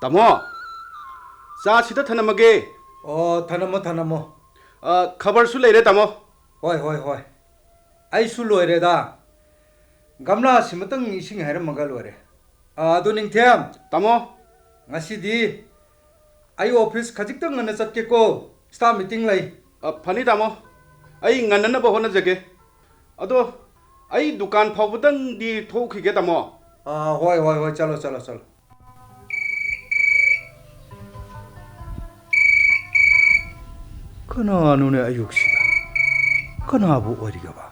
तामो चा सिदा थनमगे थनमो थनमो खबर सु लेरे तामो होय होय होय आइसु लोइरेदा गमला सिमतंग इसिंग हैरमगा लोइरे अदु निंथेम तामो ngасꯤ디 आई ऑफिस खजिक्तंग ngana chatke ko staff meeting लाई फनी तामो आई ngannana ba hona jage ado आई दुकान फावबदंग दी थोखिगे तामो होय होय होय चलो चलो चलो कनानुने अयुक्सिदा कनाबु ओरिगबा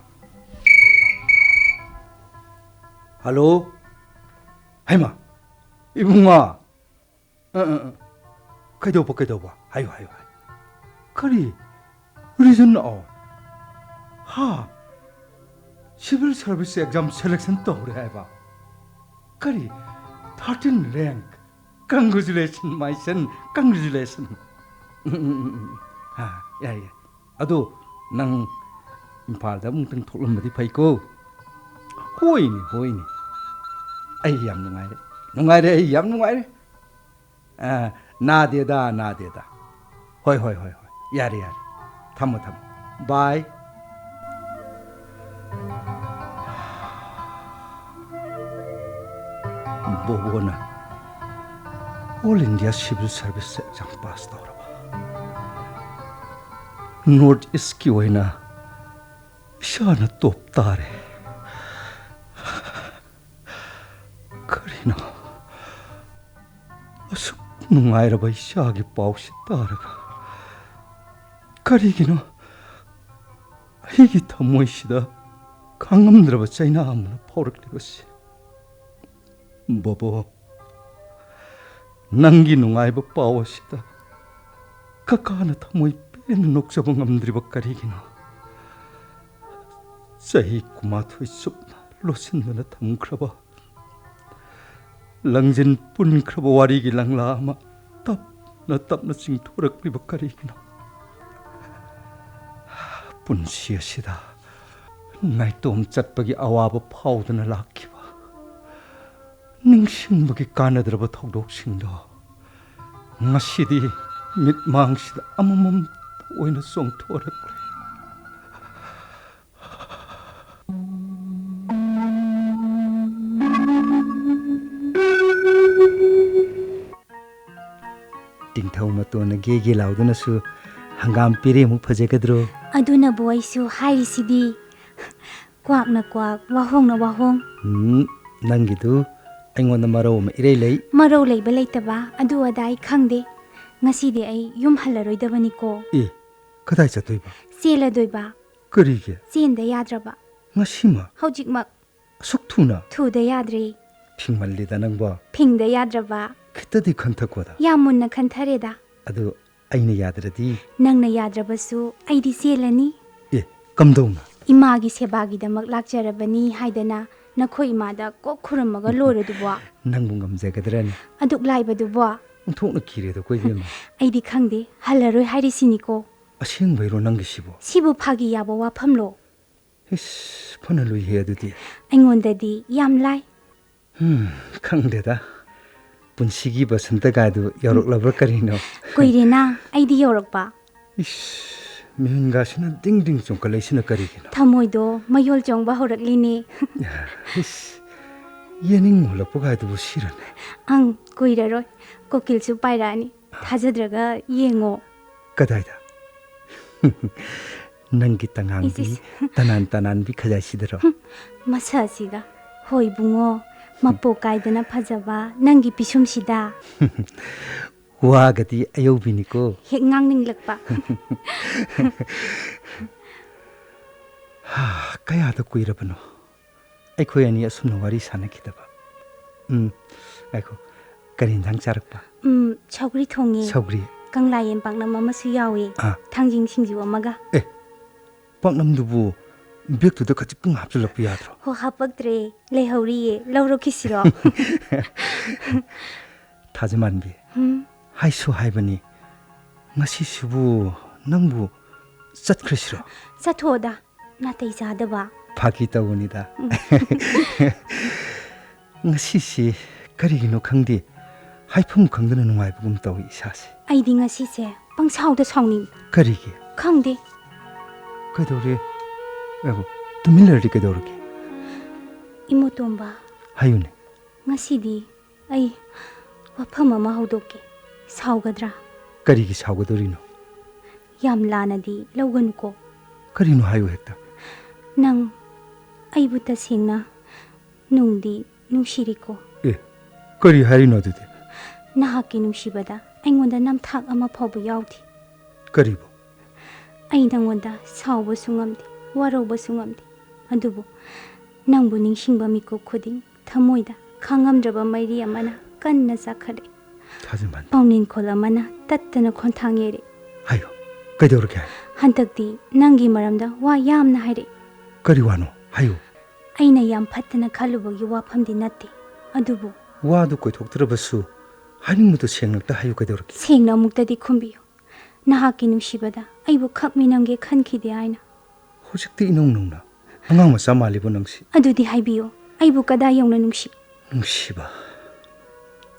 हेलो हाइमा इबुंगा कइदोबा हायो हायो करी रिजन हा सिविल सर्विस एग्जाम सिलेक्शन तौरे हाइबा करी 13 rank congratulation my son congratulation याय अदो नंग इम्फालदा मुंतंग थोलमदि फैको होइनी आई याम नुंगाइरे आई याम नुंगाइरे नादेदा होय यारे थमो बाय बोबोना all India civil service exam pass तौरबा नॉर्थ ईस्ट की ओइना इशाना टॉप तारे करीना असुक नुंगाइरबा इशागी पाउसी तारगा करीगिनो हिगी थमोइसिदा खांगमद्रबा चाइना अमना फाउरक्लिबसी बोबो नंगी नुंगाइबा पाउसीदा ककाना थमोइ पेन नोक्सबा ngamद्रिबा करीगिनो सही कुमाथोइ सुपना लोसिनदना थमख्रबा लंजिन पुनख्रबा वारीगी लंगला अमा तपना चिंथोरक्लिबा करीगिनो पुंसी असिदा नाइतोम चटपगी अवाबा फाउदना लाखिबा निंगसिंबगी कानद्रबा थौदोकसिंदो ngасꯤ디 मिटमांगसिदा अममम ओइना सोंथोरक्ले टिंथौ मतोना गेगे लाउदनसु हंगाम पिरे मु फजेगद्रो अदुना बोइसु हाइसिदी क्वाकना क्वाक वाहोंगना वाहोंग नंगिदु अइंगोंदा मरो म इरै लई मरो लैबा लैतबा अदु अदाई खंगदे ngасꯤ디 आई युम हल्लरोइदबनिको ए कदाइ चतोइबा सेलदोइबा करीगे चेंदा याद्रबा ngасꯤ마 हौजिकमक असुक्थुना थुदा याद्रे फिंगमल्लिदा नंगबा फिंगदा याद्रबा खितदि खंथकोदा यामुन्ना खंथरेदा अदु अइना याद्रदि नंगना याद्रबसु आइदि सेलनी ए कमदौना इमागी सेबागीदमक लाक्चरबनी हाइदना नखोइ इमादा कोक खुरमगा लोरदुबो नंगु ngamjagद्रनि अदुक लाइबदुबो उन्थोकना किरेदो कोइबेमा आइदि खंगदे हल्लरोइ हाइरिसिनिको असेंग बैरो नंगिसिबो सिबु फागी याबो वाफमलो इस फनलुइ हे अदुदि अइंगोंददि याम लाइ खंगदेदा पुंसिगी बसंत गादु यौरक्लबर करिनो कोइरेना आइदि यौरकबा इस मिहुंगासिना दिंग दिंग चोंकलैसिना करिगिनो थमोइदो मयोल चोंगबा होरकलिने इस येनिंग होलपो गादु सिरने अंग कोइररोय कोकिलसु पाइरानी थाजद्रगा येंगो कदाइदा नंगी तंगांगी तनान भी खजाइसिदरो मसासिगा होय बुंगो मपो काइदना फजबा नंगी पिसुमसिदा वागति अयोबिनिको हेक ngangninglakpa कया त कुइरबनो अइखोय अनि असुमनो वारी सानखिदबा आइखो करिन्जांग चारकपा छौगरी थोंगे छौगरी कंगलायेन पाकनम अमसु यावे थांजिंग सिंजु अमगा ए पाकनमदुबु बेगतुदा खचिकंग हापचलप याद्रो हो हापक्त्रे लेहौरिये लौरोखिसिरो थाजमानबि हाइसो हाइबनी ngasiसिबु नंबु चतख्रिसिरो चथोदा नातै जादबा फाकी तवनिदा ngasiसि करिगिनो खंगदि 하이품 강드는 누가이부금 떠 이사시. ꯑꯩꯗꯤ ꯉꯁꯤꯁꯦ ꯄꯪꯁꯥꯎꯗ ꯁꯥꯎꯅꯤꯡ 그리기. ꯈꯪꯗꯦ 그도리. 아이고 뚜밀러리 그도르기. 이모tomba 하유네. ꯉꯁꯤꯗꯤ ꯑꯩ ꯋꯥꯐꯝ ꯑꯃ ꯍꯧꯗꯣꯛꯀꯦ ꯁꯥꯎꯒꯗ꯭ꯔꯥ 그리기 사고도리노. ꯌꯥꯝ ꯂꯥꯟꯅꯗꯤ ꯂꯧꯒꯅꯨꯀꯣ 그리노 하유 했다. ꯅꯪ ꯑꯩꯕꯨ ꯇꯁꯦꯡꯅ ꯅꯨꯡꯗꯤ ꯅꯨꯡꯁꯤꯔꯤꯀꯣ 예. 그리 하리노 두데. ꯅꯍꯥꯛꯀꯤ ꯅꯨꯡꯁꯤꯕꯗ ꯑꯩꯉꯣꯟꯗ ꯅꯝꯊꯥꯛ ꯑꯃ ꯐꯥꯎꯕ ꯌꯥꯎꯗꯦ 그리고 ꯑꯩ ꯅꯪꯉꯣꯟꯗ ꯁꯥꯎꯕꯁꯨ ꯉꯝꯗꯦ ꯋꯥꯔꯧꯕꯁꯨ ꯉꯝꯗꯦ ꯑꯗꯨꯕꯨ ꯅꯪꯕꯨ ꯅꯤꯡꯁꯤꯡꯕ ꯃꯤꯀꯨꯞ ꯈꯨꯗꯤꯡ ꯊꯃꯣꯏꯗ ꯈꯥꯡꯉꯝꯗ꯭ꯔꯕ ꯃꯩꯔꯤ ꯑꯃꯅ ꯀꯟꯅ ꯆꯥꯛꯈꯠꯂꯦ 타즈만. ꯄꯥꯎꯅꯤꯟꯈꯣꯜ ꯑꯃꯅ ꯇꯠꯇꯅ ꯈꯣꯟꯊꯥꯡ ꯌꯩꯔꯦ 하유. 그도르게. ꯍꯟꯗꯛꯇꯤ ꯅꯪꯒꯤ ꯃꯔꯝꯗ ꯋꯥ ꯌꯥꯝꯅ ꯍꯥꯏꯔꯛꯑꯦ 그리 와노. 하유. ꯑꯩꯅ ꯌꯥꯝ ꯐꯠꯇꯅ ꯈꯜꯂꯨꯕꯒꯤ ꯋꯥꯐꯝꯗꯤ ꯅꯠꯇꯦ ꯑꯗꯨꯕꯨ 와도 꼬이톡들어버수. 하닝무도 시행력다 하유 그도르게. ꯁꯦꯡꯅ ꯑꯃꯨꯛꯇꯗꯤ ꯈꯨꯝꯕꯤꯌꯨ ꯅꯍꯥꯛꯀꯤ ꯅꯨꯡꯁꯤꯕꯗ ꯑꯩꯕꯨ ꯈꯛꯃꯤꯅꯝꯒꯦ ꯈꯟꯈꯤꯗꯦ ꯍꯥꯏꯅ 호직도 이농농나. 한강 마사 말리보 능시. ꯑꯗꯨꯗꯤ ꯍꯥꯏꯕꯤꯌꯨ ꯑꯩꯕꯨ 그다이 ꯌꯧꯅ ꯅꯨꯡꯁꯤ 능시바.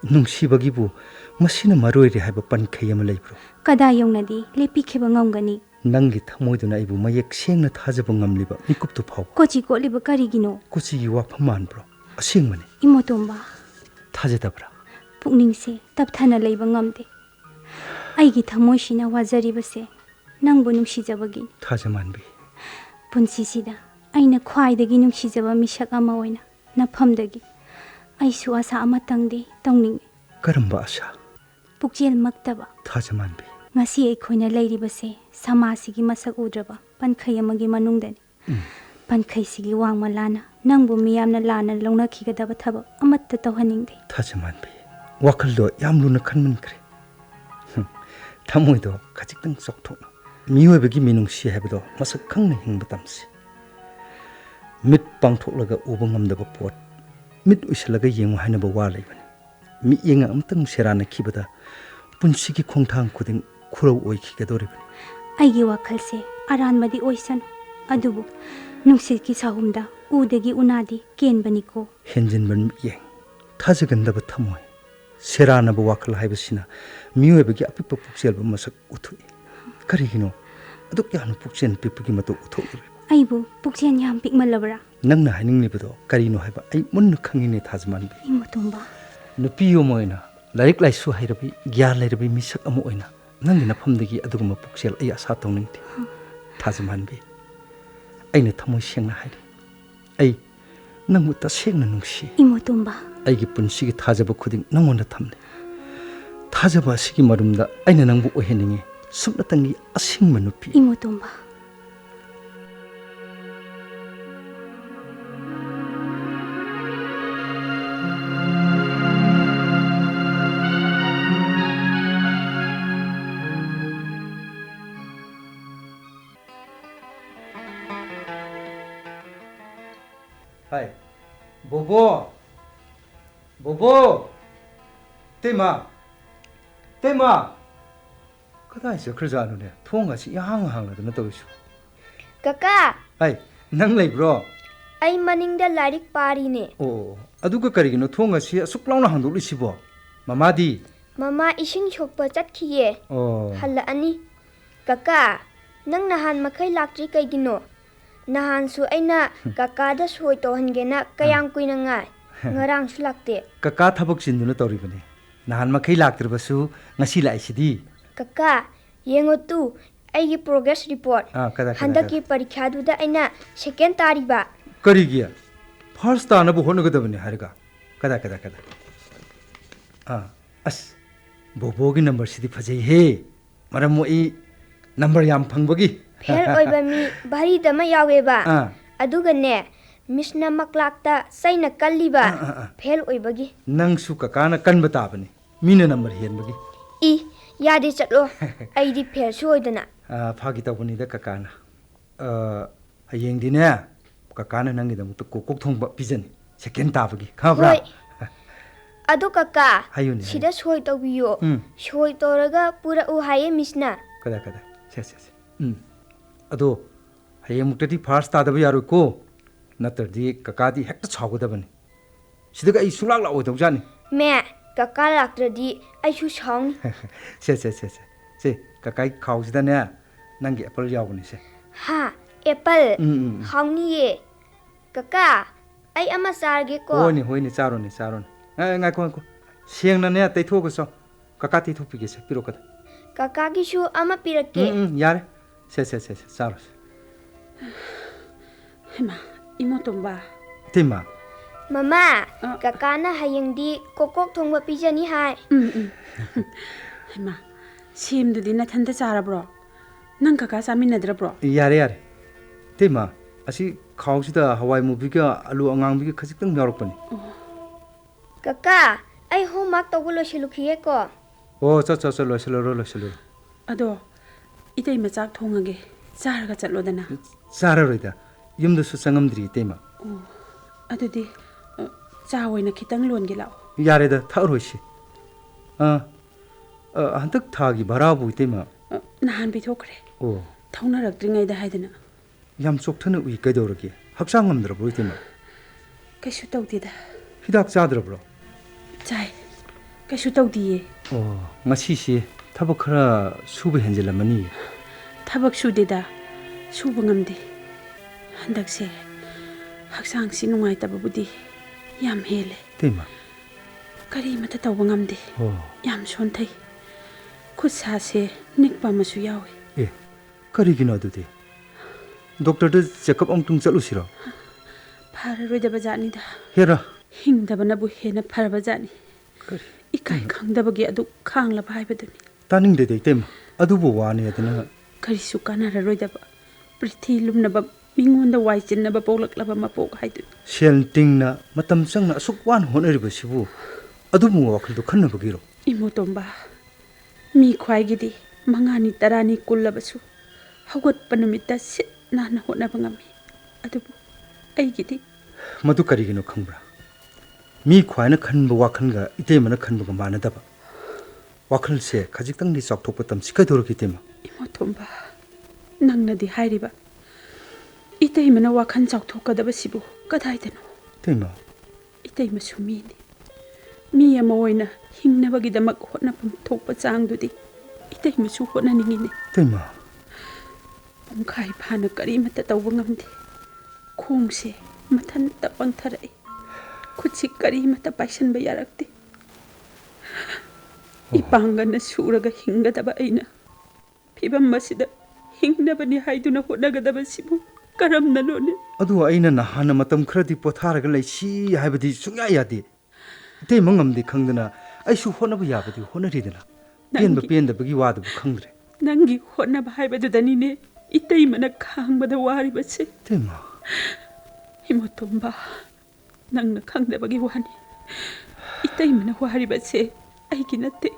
능시바기부 마시는 마로이리 하이버 빤케이 아마 레이브로. 그다이 여ꯧꯅꯗꯤ ꯂꯦꯞꯄꯤꯈꯤꯕ ꯉꯝꯒꯅꯤ 낭기 탐모이도나 이부 마옙 시행나 타즈보 ngamliba 미꿉도 파오. ꯀꯣꯆꯤ ꯀꯣꯠꯂꯤꯕ ꯀꯔꯤꯒꯤꯅꯣ 꼬치기 와판만브로. 시행만이. 이모tomba 타제다브라. ꯄꯨꯛꯅꯤꯡꯁꯦ ꯇꯞꯊꯅ ꯂꯩꯕ ꯉꯝꯗꯦ ꯑꯩꯒꯤ ꯊꯃꯣꯏꯁꯤꯅ ꯋꯥꯖꯔꯤꯕꯁꯦ ꯅꯪꯕꯨ ꯅꯨꯡꯁꯤꯖꯕꯒꯤꯅꯤ 타제만비. ꯄꯨꯟꯁꯤꯁꯤꯗ ꯑꯩꯅ ꯈ꯭ꯋꯥꯏꯗꯒꯤ ꯅꯨꯡꯁꯤꯖꯕ ꯃꯤꯁꯛ ꯑꯃ ꯑꯣꯏꯅ ꯅꯐꯝꯗꯒꯤ ꯑꯩꯁꯨ ꯑꯁꯥ ꯑꯃꯇꯪꯗꯤ ꯇꯧꯅꯤꯡꯉꯤ 까름바 아샤. ꯄꯨꯛꯆꯦꯜꯃꯛꯇꯕ 타제만비. ꯉꯁꯤ ꯑꯩꯈꯣꯏꯅ ꯂꯩꯔꯤꯕꯁꯦ ꯁꯃꯥꯖꯁꯤꯒꯤ ꯃꯁꯛ ꯎꯗ꯭ꯔꯕ ꯄꯟꯈꯩ ꯑꯃꯒꯤ ꯃꯅꯨꯡꯗꯅꯤ ꯄꯟꯈꯩꯁꯤꯒꯤ ꯋꯥꯡꯃ ꯂꯥꯟꯅ ꯅꯪꯕꯨ ꯃꯤꯌꯥꯝꯅ ꯂꯥꯟꯅ ꯂꯧꯅꯈꯤꯒꯗꯕ ꯊꯕꯛ ꯑꯃꯠꯇ ꯇꯧꯍꯟꯅꯤꯡꯗꯦ 타제만비. 와클도 얌루나 칸문 그래. 타모이도 가직등 쏙톡나. 미외벽이 미능시 해버도 마석 강내 행부 담시. 밑 방톡라가 오봉함다바 봇. 밑 으실라가 예무 하나바 와라이바니. 미 예nga amtang serana kibada punshigi khongthang khuding khurau oikhiga doribani. ꯑꯩꯒꯤ ꯋꯥꯈꯜꯁꯦ ꯑꯔꯥꯟꯕꯗꯤ ꯑꯣꯏꯁꯅꯨ ꯑꯗꯨꯕꯨ ꯅꯨꯡꯁꯤꯠꯀꯤ ꯁꯥꯍꯨꯝꯗ ꯎꯗꯒꯤ ꯎꯅꯥꯗꯤ ꯀꯦꯟꯕꯅꯤꯀꯣ henjinban yeng thajagandaba thamoi seranaba wakal haibasina miwebagi apikpa pukselba masak uthui karigino aduk yanu puksen pipagi mato uthoi ꯑꯩꯕꯨ ꯄꯨꯛꯆꯦꯜ ꯌꯥꯝ ꯄꯤꯛꯃꯜꯂꯕ꯭ꯔꯥ nangna haninglibado karino haiba ai munna khangine thajman bi 이모tomba nupiyo moina laik laisu hairabi gyan lairabi misak amu oina nangi nafamdagi aduguma puksel ai asa tongningste thajman bi aina thamoi sengna hairi ai nangmu ta sengna nungsi 이모tomba 아이기 분식이 타자바 쿠딩 낭원다 탐네 타자바 시기 마름다 아이나 낭부 오해닝이 숨나땅이 아싱만 누피 이모tomba 하이 보보 보보 때마 때마 그다이서 그러자는데 통같이 양항하거든 너 또이쇼 Kaka, 아이 낭 레이브로 ay maningda larik pari ne. 오 아두가 까리기노 통같이 숙라우나 항돌리시보 마마디 Mama ising chokpa chatkiye. 어 Hala ani. Kaka, nang nahan makay laktri kay gino. Nahan su ay na kaka da suhoy tohan gena kayang kuy na nga. Ngarang su lakte. 까까 타복 진누나 떠리버네 나한 마케이 락들버수 ngasi laisi디 Kaka, yengo tu ay gi progress report. 아 까다 Handaki parikha du da ay na second tari ba. 거리기야 퍼스트 안하고 호너거든요 하리가 가다 아 아스 보보기 넘버 시디 파제이 해 마람 뭐이 넘버 얌 팡버기 Fair oy ba mi bari da ma yawe ba. 아 Aduga ne, misna maklakta say na kalli ba. Fair oy bagi. 낭수 까까나 깐바 따버니 미네 넘버 헨버기 I, yade chatlo. Ay di fair suhoy da na. 아 파기 따보니다 까까나 하영디네 까까나 낭기다 꼭 통바 비전 세컨 따버기 가브라 Hoy. Ado kaka, 하윤이 sida soy to biyo. 응 Soy to raga pura uhaye misna. 가다 세세세 아도 하영묵터디 파스 따다버 야로고 나터디 까까디 핵다 차고다버니 시드가 이 술락 라오도자니 Me, Kaka laktradi aishu sauni. Se kakai khawsidane nangi apple yawgani se. Ha, apple. Mm. Hauni ye. Kaka, ai ama sarge ko. Hoini charo ni. Ngai ko. Siengna ne taitho so. Kaka taitho pige se piro kada. Kaka ki shu ama pirake. Yare. Se charo. Hema, imotomba. Tima. Mama, kaka na hayangdi kokok thongba pijani hai. Hema, simdudi nathanda charabro. Nang kaka chaminadrabro. Yare. Tima. Asi khawsida hawai movie ga alu angang bi khajik tang yarok pani. Kaka, ai homework tawlo shilukhiye ko. Cha lo. Ado, itay machak thongage. Charaga chatlodana. Chararoida. Yumda su changamdri tema. Adudi cha oina khitang longe lao. Yare da tharoisi. Hantak thagi barabu tema. Nahan bithokre. Thaunarakdringai da haidana. Yam chokthana ui kaidorage. Haksang ngamdrabro tema. Kaishu tawdida. Hidak chadrabro. Chai. Kaishu tawdiye. Ngasi si thabak khara suba henjelamani. Thabak sudeda. Suba ngamde. Handakse. Haksang si nungai tababudi. Yam hele. Tema. Kari mata tawba ngamde. Yam sonthai. Khutsa se nikpa masu yawe. Karigino adudi. Doctor da checkup amtung chalusiro. Phararoidaba jani da. Hera. Hingdabana bu hena pharaba jani. Ikai khangdabagi adu khanglaba haibaduni. Taning de tema. Adubu wani adina. Karisu kanararoidaba. Prithi lumnaba mingonda wai chinnaba polaklaba mapok haiduni. Shelting matam changna asukwan honariba sibu. Adubu wakhal do khannabagiro. Imotomba. Mi khwaigidi mangani tarani kullabasu. Hagot panumita sit nana honaba ngami. Adubu aigidi. Madu karigino khambra. Mi khwaina khanba wakhanga itemana khanba manadaba. Wakhal se khajiktang ni chakthokpa tam sikadorki tema. Imotomba. Nangnadi hairiba. Itaimana wakhan chakthokadaba sibu kadaidano. Tema. Itaima sumini. Mi ama oina hingnabagidamak hotnapam thokpa changdudi. Itaima su hotnaningine. Tema. Pungkai phana karimata tawba ngamde. Khongse mathanta pangtharai. Khutsi karimata paisanba yarakte. Ipangana suraga hingadaba aina. Phibam masida hingnabani haiduna hotnagadaba sibu karamna lone. Adu aina nahana matam khradi potharaga laisi haibadi sungya yadi. Te mangamdi khangdana aisu honaba yabadi honaridana. Pen bagi wadu khangdre. Nangi honaba haibadu danine itaimana khangbada waribase. Tema. Imotomba nangna khangdabagi wani. Itaimana waribase aigi natte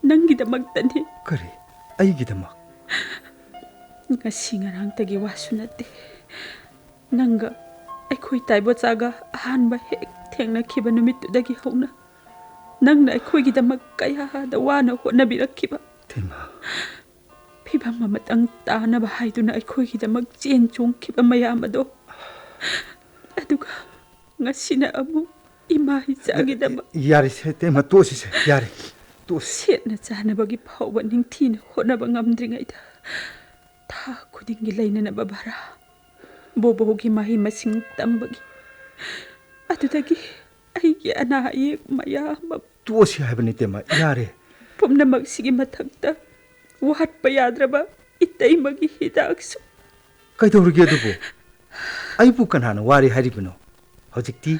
nangidamaktani. Kari aigidamak. Ngasi ngarangtagi wasu natte. Nanga aikhoi taibo chaga ahanba hek thengna khiba numitudagi hauna. Nangna aikhoigidamak kaya da wana hotnabirakhiba. Tema. Phibam amatang tanaba haiduna aikhoigidamak chen chongkhiba mayam ado. Aduga ngasina amu ima hichagidama. Yari se tema tosi se yari. Tosi. Setna chanabagi phawba ningthina hotnaba ngamdringaida. Tha khudingi lainanaba bara. Bobogi mahi masing tambagi. Adudagi aigi ana ye maya ma Tosi haibani tema yari. pumnamak sige mathakta watpa yadraba itaimagi hidaksu. Kaidorgi adubu. Aibu kanhana wari haribano. Hojikti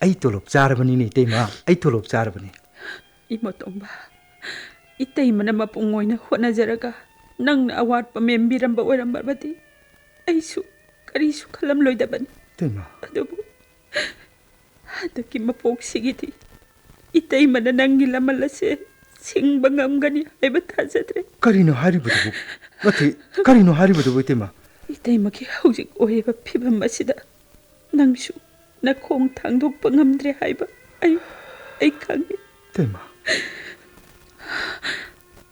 ai tolop charabani ni tema ai tolop charabani. Imotomba itaimana mapungoina hotnajaraga nangna awatpa membiramba oirambabadi aisu karisu khalam loidabani. Tema. Adubu hadaki mapok sigiti itaimana nangi lamalase singba ngamgani haiba thajadre. Karino haribudu. Mati karino haribudu tema. Itaimaki haujik oiba phibam asida nangsu nakhong thangdokpa ngamdre haiba ai khangi. Tema.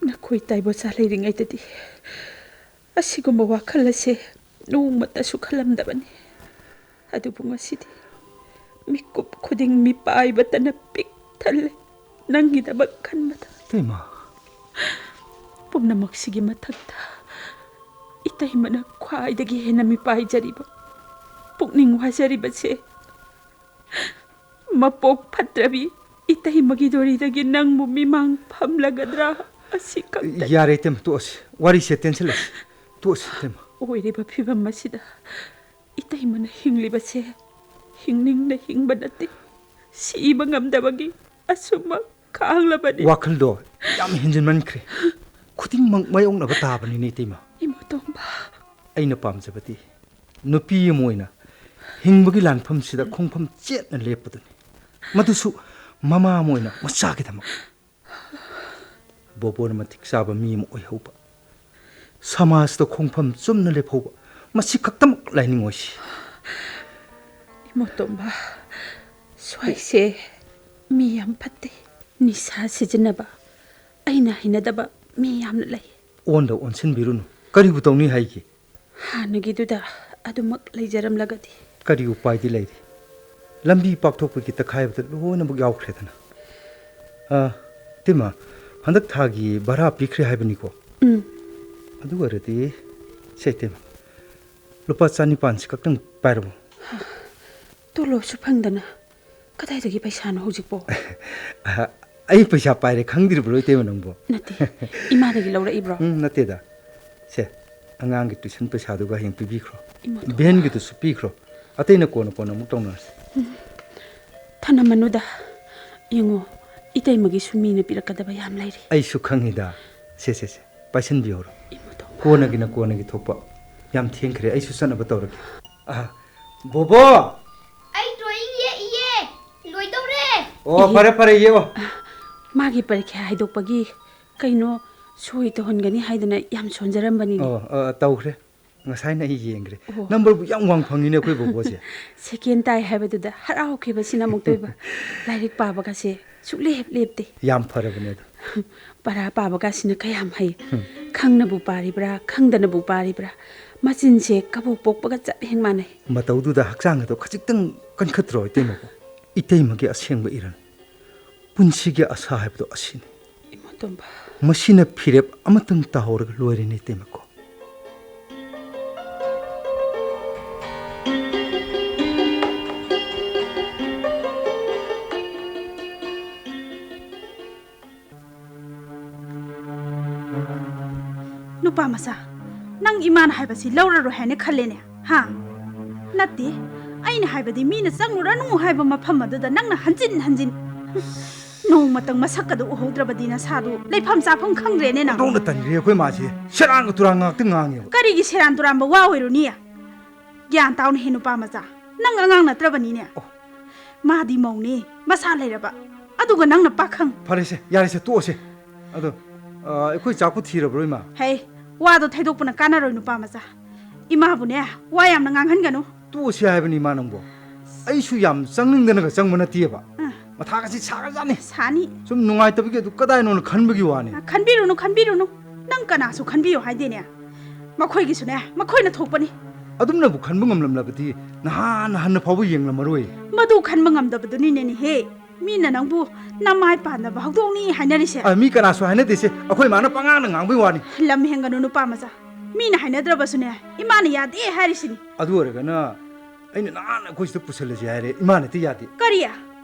Nakhoi taibo chaleiringaitadi asigumba wakhalase nongmatasu khalamdabani. Adubu ngasidi mikup khuding mi paibatana pik thalle ꯅꯪꯒꯤꯗꯃꯛ ꯈꯟꯕꯗ 이때마 ꯄꯨꯝꯅꯃꯛꯁꯤꯒꯤ ꯃꯊꯛꯇ 이때이ꯃꯅ ꯈ꯭ꯋꯥꯏꯗꯒꯤ ꯍꯦꯟꯅ ꯃꯤꯄꯥꯏꯖꯔꯤꯕ ꯄꯨꯛꯅꯤꯡ ꯋꯥꯖꯔꯤꯕꯁꯦ ꯃꯄꯣꯛ ꯐꯠꯇ꯭ꯔꯕꯤ 이때이ꯃꯒꯤ ꯗꯣꯔꯤꯗꯒꯤ ꯅꯪꯕꯨ ꯃꯤꯃꯥꯡ ꯐꯝꯂꯒꯗ꯭ꯔꯥ ꯑꯁꯤ ꯈꯛꯇ 야래 이때마 또시 와리세 땐슬레시 또시 이때마 ꯑꯣꯏꯔꯤꯕ ꯐꯤꯕꯝ ꯑꯁꯤꯗ 이때이ꯃꯅ ꯍꯤꯡꯂꯤꯕꯁꯦ ꯍꯤꯡꯅꯤꯡꯅ ꯍꯤꯡꯕ ꯅꯠꯇꯦ 시이ba ngamdabagi asummak kaanglabani 와클도 얌 hin진만크레 쿠딩막 마용나가 다바니네 이때마 이모tomba ꯑꯩꯅ ꯄꯥꯝꯖꯕꯗꯤ ꯅꯨꯄꯤ ꯑꯃ ꯑꯣꯏꯅ ꯍꯤꯡꯕꯒꯤ ꯂꯥꯟꯐꯝꯁꯤꯗ ꯈꯣꯡꯐꯝ ꯆꯦꯠꯅ ꯂꯦꯞꯄꯗꯨꯅꯤ ꯃꯗꯨꯁꯨ ꯃꯃꯥ ꯑꯃ ꯑꯣꯏꯅ ꯃꯆꯥꯒꯤꯗꯃꯛ ꯕꯣꯕꯣꯅ ꯃꯇꯤꯛ ꯆꯥꯕ ꯃꯤ ꯑꯃ ꯑꯣꯏꯍꯧꯕ ꯁꯃꯥꯖꯇ ꯈꯣꯡꯐꯝ ꯆꯨꯝꯅ ꯂꯦꯞꯍꯧꯕ ꯃꯁꯤ ꯈꯛꯇꯃꯛ ꯂꯥꯏꯅꯤꯡꯉꯣꯏꯁꯤ 이모tomba ꯁ꯭ꯋꯥꯏꯁꯦ ꯃꯤ ꯌꯥꯝ ꯐꯠꯇꯦ ꯅꯤꯁꯥ ꯁꯤꯖꯤꯟꯅꯕ ꯑꯩꯅ ꯍꯩꯅꯗꯕ ꯃꯤ ꯌꯥꯝꯅ ꯂꯩ ꯑꯣꯟꯗ ꯑꯣꯟꯁꯤꯟꯕꯤꯔꯨꯅꯨ ꯀꯔꯤꯕꯨ ꯇꯧꯅꯤ ꯍꯥꯏꯒꯦ ꯍꯥꯟꯅꯒꯤꯗꯨꯗ ꯑꯗꯨꯃꯛ ꯂꯩꯖꯔꯝꯂꯒꯗꯤ ꯀꯔꯤ ꯎꯄꯥꯏꯗꯤ ꯂꯩꯔꯤ ꯂꯝꯕꯤ ꯄꯥꯛꯊꯣꯛꯄꯒꯤ ꯇꯛꯈꯥꯏꯕꯗ ꯂꯣꯏꯅꯃꯛ ꯌꯥꯎꯈ꯭ꯔꯦꯗꯅ ꯇꯤꯃꯥ ꯍꯟꯗꯛ ꯊꯥꯒꯤ ꯚꯔꯥ ꯄꯤꯈ꯭ꯔꯦ ꯍꯥꯏꯕꯅꯤꯀꯣ ꯑꯗꯨ ꯑꯣꯏꯔꯗꯤ ꯁꯦ ꯇꯤꯃꯥ ꯂꯨꯄꯥ 9,000ꯁꯤ ꯈꯛꯇꯪ ꯄꯥꯏꯔꯝꯃꯨ ꯇꯣꯂꯣꯞꯁꯨ ꯐꯪꯗꯅ ꯀꯗꯥꯏꯗꯒꯤ ꯄꯩꯁꯥꯅꯣ ꯍꯧꯖꯤꯛꯄꯣ ꯑꯩ ꯄꯩꯁꯥ ꯄꯥꯏꯔꯦ ꯈꯪꯗ꯭ꯔꯤꯕ꯭ꯔꯣ ꯏꯇꯩꯃ ꯅꯪꯕꯣ ꯅꯠꯇꯦ ꯏꯃꯥꯗꯒꯤ ꯂꯧꯔꯛꯏꯕ꯭ꯔꯣ ꯅꯠꯇꯦꯗ ꯁꯦ ꯑꯉꯥꯡꯒꯤ ꯇꯨꯏꯁꯟ ꯄꯩꯁꯥꯗꯨꯒ ꯍꯌꯦꯡ ꯄꯤꯕꯤꯈ꯭ꯔꯣ 이모tomba ꯚꯦꯟꯒꯤꯗꯨꯁꯨ ꯄꯤꯈ꯭ꯔꯣ ꯑꯇꯩꯅ ꯀꯣꯟꯅ ꯑꯃꯨꯛ ꯇꯧꯅꯔꯁꯤ ꯊꯅꯝꯃꯅꯨꯗ ꯌꯦꯡꯉꯣ 이때이ꯃꯒꯤꯁꯨ ꯃꯤꯅ ꯄꯤꯔꯛꯀꯗꯕ ꯌꯥꯝ ꯂꯩꯔꯤ ꯑꯩꯁꯨ ꯈꯪꯉꯤꯗ ꯁꯦ ꯄꯥꯏꯁꯟꯕꯤꯍꯧꯔꯣ 이모tomba ꯀꯣꯟꯅꯒꯤꯅ ꯀꯣꯟꯅꯒꯤ ꯊꯣꯛꯄ ꯌꯥꯝ ꯊꯦꯡꯈ꯭ꯔꯦ ꯑꯩꯁꯨ ꯆꯠꯅꯕ ꯇꯧꯔꯒꯦ ꯕꯣꯕꯣ ꯑꯩ ꯗ꯭ꯔꯣꯌꯤꯡ ꯌꯦꯛꯏꯌꯦ ꯂꯣꯏꯗꯧꯔꯦ ꯑꯣ ꯐꯔꯦ ꯐꯔꯦ ꯌꯦꯛꯑꯣ 마기 परीक्षा 하이독박이 그이노 소위 떠헌가니 하이드나 얌 손자람바니니 ꯇꯧꯈ꯭ꯔꯦ ꯉꯁꯥꯏꯅ ꯑꯩ ꯌꯦꯡꯈ꯭ꯔꯦ ꯑꯣ. ꯅꯝꯕꯔꯕꯨ ꯌꯥꯝ ꯋꯥꯡ ꯐꯪꯉꯤꯅꯦ ꯑꯩꯈꯣꯏ ꯕꯣꯕꯣꯁꯦ 세계엔 따이 하이바두다 하라오케바시나 목도이바 라이릭 바바가세 숙레ꯞ 랩데 ꯌꯥꯝ ꯐꯔꯕꯅꯦ ꯑꯗꯣ 바라 바바가시나 그얌 하이 캉나부 바리브라 캉다나부 바리브라 마진세 까복 복바가 짭 행만해 ꯃꯇꯧꯗꯨꯗ ꯍꯛꯆꯥꯡ ꯑꯗꯣ ꯈꯖꯤꯛꯇꯪ ꯀꯟꯈꯠꯇ꯭ꯔꯣ ꯏꯇꯩꯃꯕꯨ ꯏꯇꯩꯃꯒꯤ ꯑꯁꯦꯡꯕ ꯏꯔꯟ ꯄꯨꯟꯁꯤꯒꯤ ꯑꯁꯥ ꯍꯥꯏꯕꯗꯣ ꯑꯁꯤꯅꯤ 이모tom바 ꯃꯁꯤꯅ ꯐꯤꯔꯦꯞ ꯑꯃꯇꯪ ꯇꯥꯍꯧꯔꯒ ꯂꯣꯏꯔꯦꯅꯦ ꯏꯇꯩꯃꯀꯣ 누파 마사 낭 이만 하이바시 러러로 하네 칼레네 하 나띠 아이네 하이바디 미나 짱루라누 하이바 마팜마드다 낭나 한진 노마땅 마사카도 오호드라바디나 사도 레팜 짜펑 캉드레네 나 ꯇꯧꯅ ꯇꯟꯈ꯭ꯔꯦ ꯑꯩꯈꯣꯏ ꯃꯥꯁꯤ ꯁꯦꯔꯥꯟꯒ ꯇꯨꯔꯥꯟ ꯉꯥꯛꯇ ꯉꯥꯡꯉꯦꯕ 까리기 세란 도람바 와웨로니야 ꯒ꯭ꯌꯥꯟ ꯇꯥꯎꯅ ꯍꯦ ꯅꯨꯄꯥ ꯃꯆꯥ ꯅꯪ ꯑꯉꯥꯡ ꯅꯠꯇ꯭ꯔꯕꯅꯤꯅꯦ ꯃꯥꯗꯤ ꯃꯧꯅꯤ ꯃꯁꯥ ꯂꯩꯔꯕ ꯑꯗꯨꯒ ꯅꯪꯅ ꯄꯥꯈꯪ ꯐꯔꯦꯁꯦ ꯌꯥꯔꯦꯁꯦ ꯇꯣꯛꯑꯁꯦ ꯑꯗꯣ ꯑꯩꯈꯣꯏ ꯆꯥꯛꯄꯨ ꯊꯤꯔꯕ꯭ꯔꯣ ꯏꯃꯥ ꯍꯦ 와도 태독부나 까나로이 누빠 마자 이마부네 와 얌나 강한가노 ꯇꯣꯛꯑꯁꯦ ꯍꯥꯏꯕꯅꯤ ꯏꯃꯥ ꯅꯪꯕꯣ ꯑꯩꯁꯨ ꯌꯥꯝ ꯆꯪꯅꯤꯡꯗꯅꯒ ꯆꯪꯕ ꯅꯠꯇꯦꯕ ꯃꯊꯥꯒꯁꯤ ꯁꯥꯒꯖꯥꯠꯅꯤ 사니 ꯁꯨꯝ ꯅꯨꯡꯉꯥꯏꯇꯕꯒꯤ ꯑꯗꯨ ꯀꯗꯥꯏꯅꯣꯅ ꯈꯟꯕꯒꯤ ꯋꯥꯅꯤ 칸비루누 난 까나수 칸비요 하이데냐 마코이기수네 마코이나 톡바니 ꯑꯗꯨꯝꯅꯕꯨ ꯈꯟꯕ ꯉꯝꯂꯝꯂꯕꯗꯤ ꯅꯍꯥꯟ ꯍꯟꯅ ꯐꯥꯎꯕ ꯌꯦꯡꯂꯝꯃꯔꯣꯏ 마두 칸바 ngamdabaduni네니 해 미나 낭부 나마이 빠나바 학동니 하이나리세 ꯃꯤ ꯀꯅꯥꯁꯨ ꯍꯥꯏꯅꯗꯦꯁꯦ ꯑꯩꯈꯣꯏ ꯃꯥꯅ ꯄꯉꯥꯡꯅ ꯉꯥꯡꯕꯒꯤ ꯋꯥꯅꯤ lamhengaну nupa maza mina hainadrabasune imana yade harisini ꯑꯗꯨ ꯑꯣꯏꯔꯒꯅ ꯑꯩꯅ ꯅꯍꯥꯟ ꯑꯩꯈꯣꯏ ꯁꯤꯗ ꯄꯨꯁꯜꯂꯁꯤ ꯍꯥꯏꯔꯦ ꯏꯃꯥꯅꯗꯤ ꯌꯥꯗꯦ kariya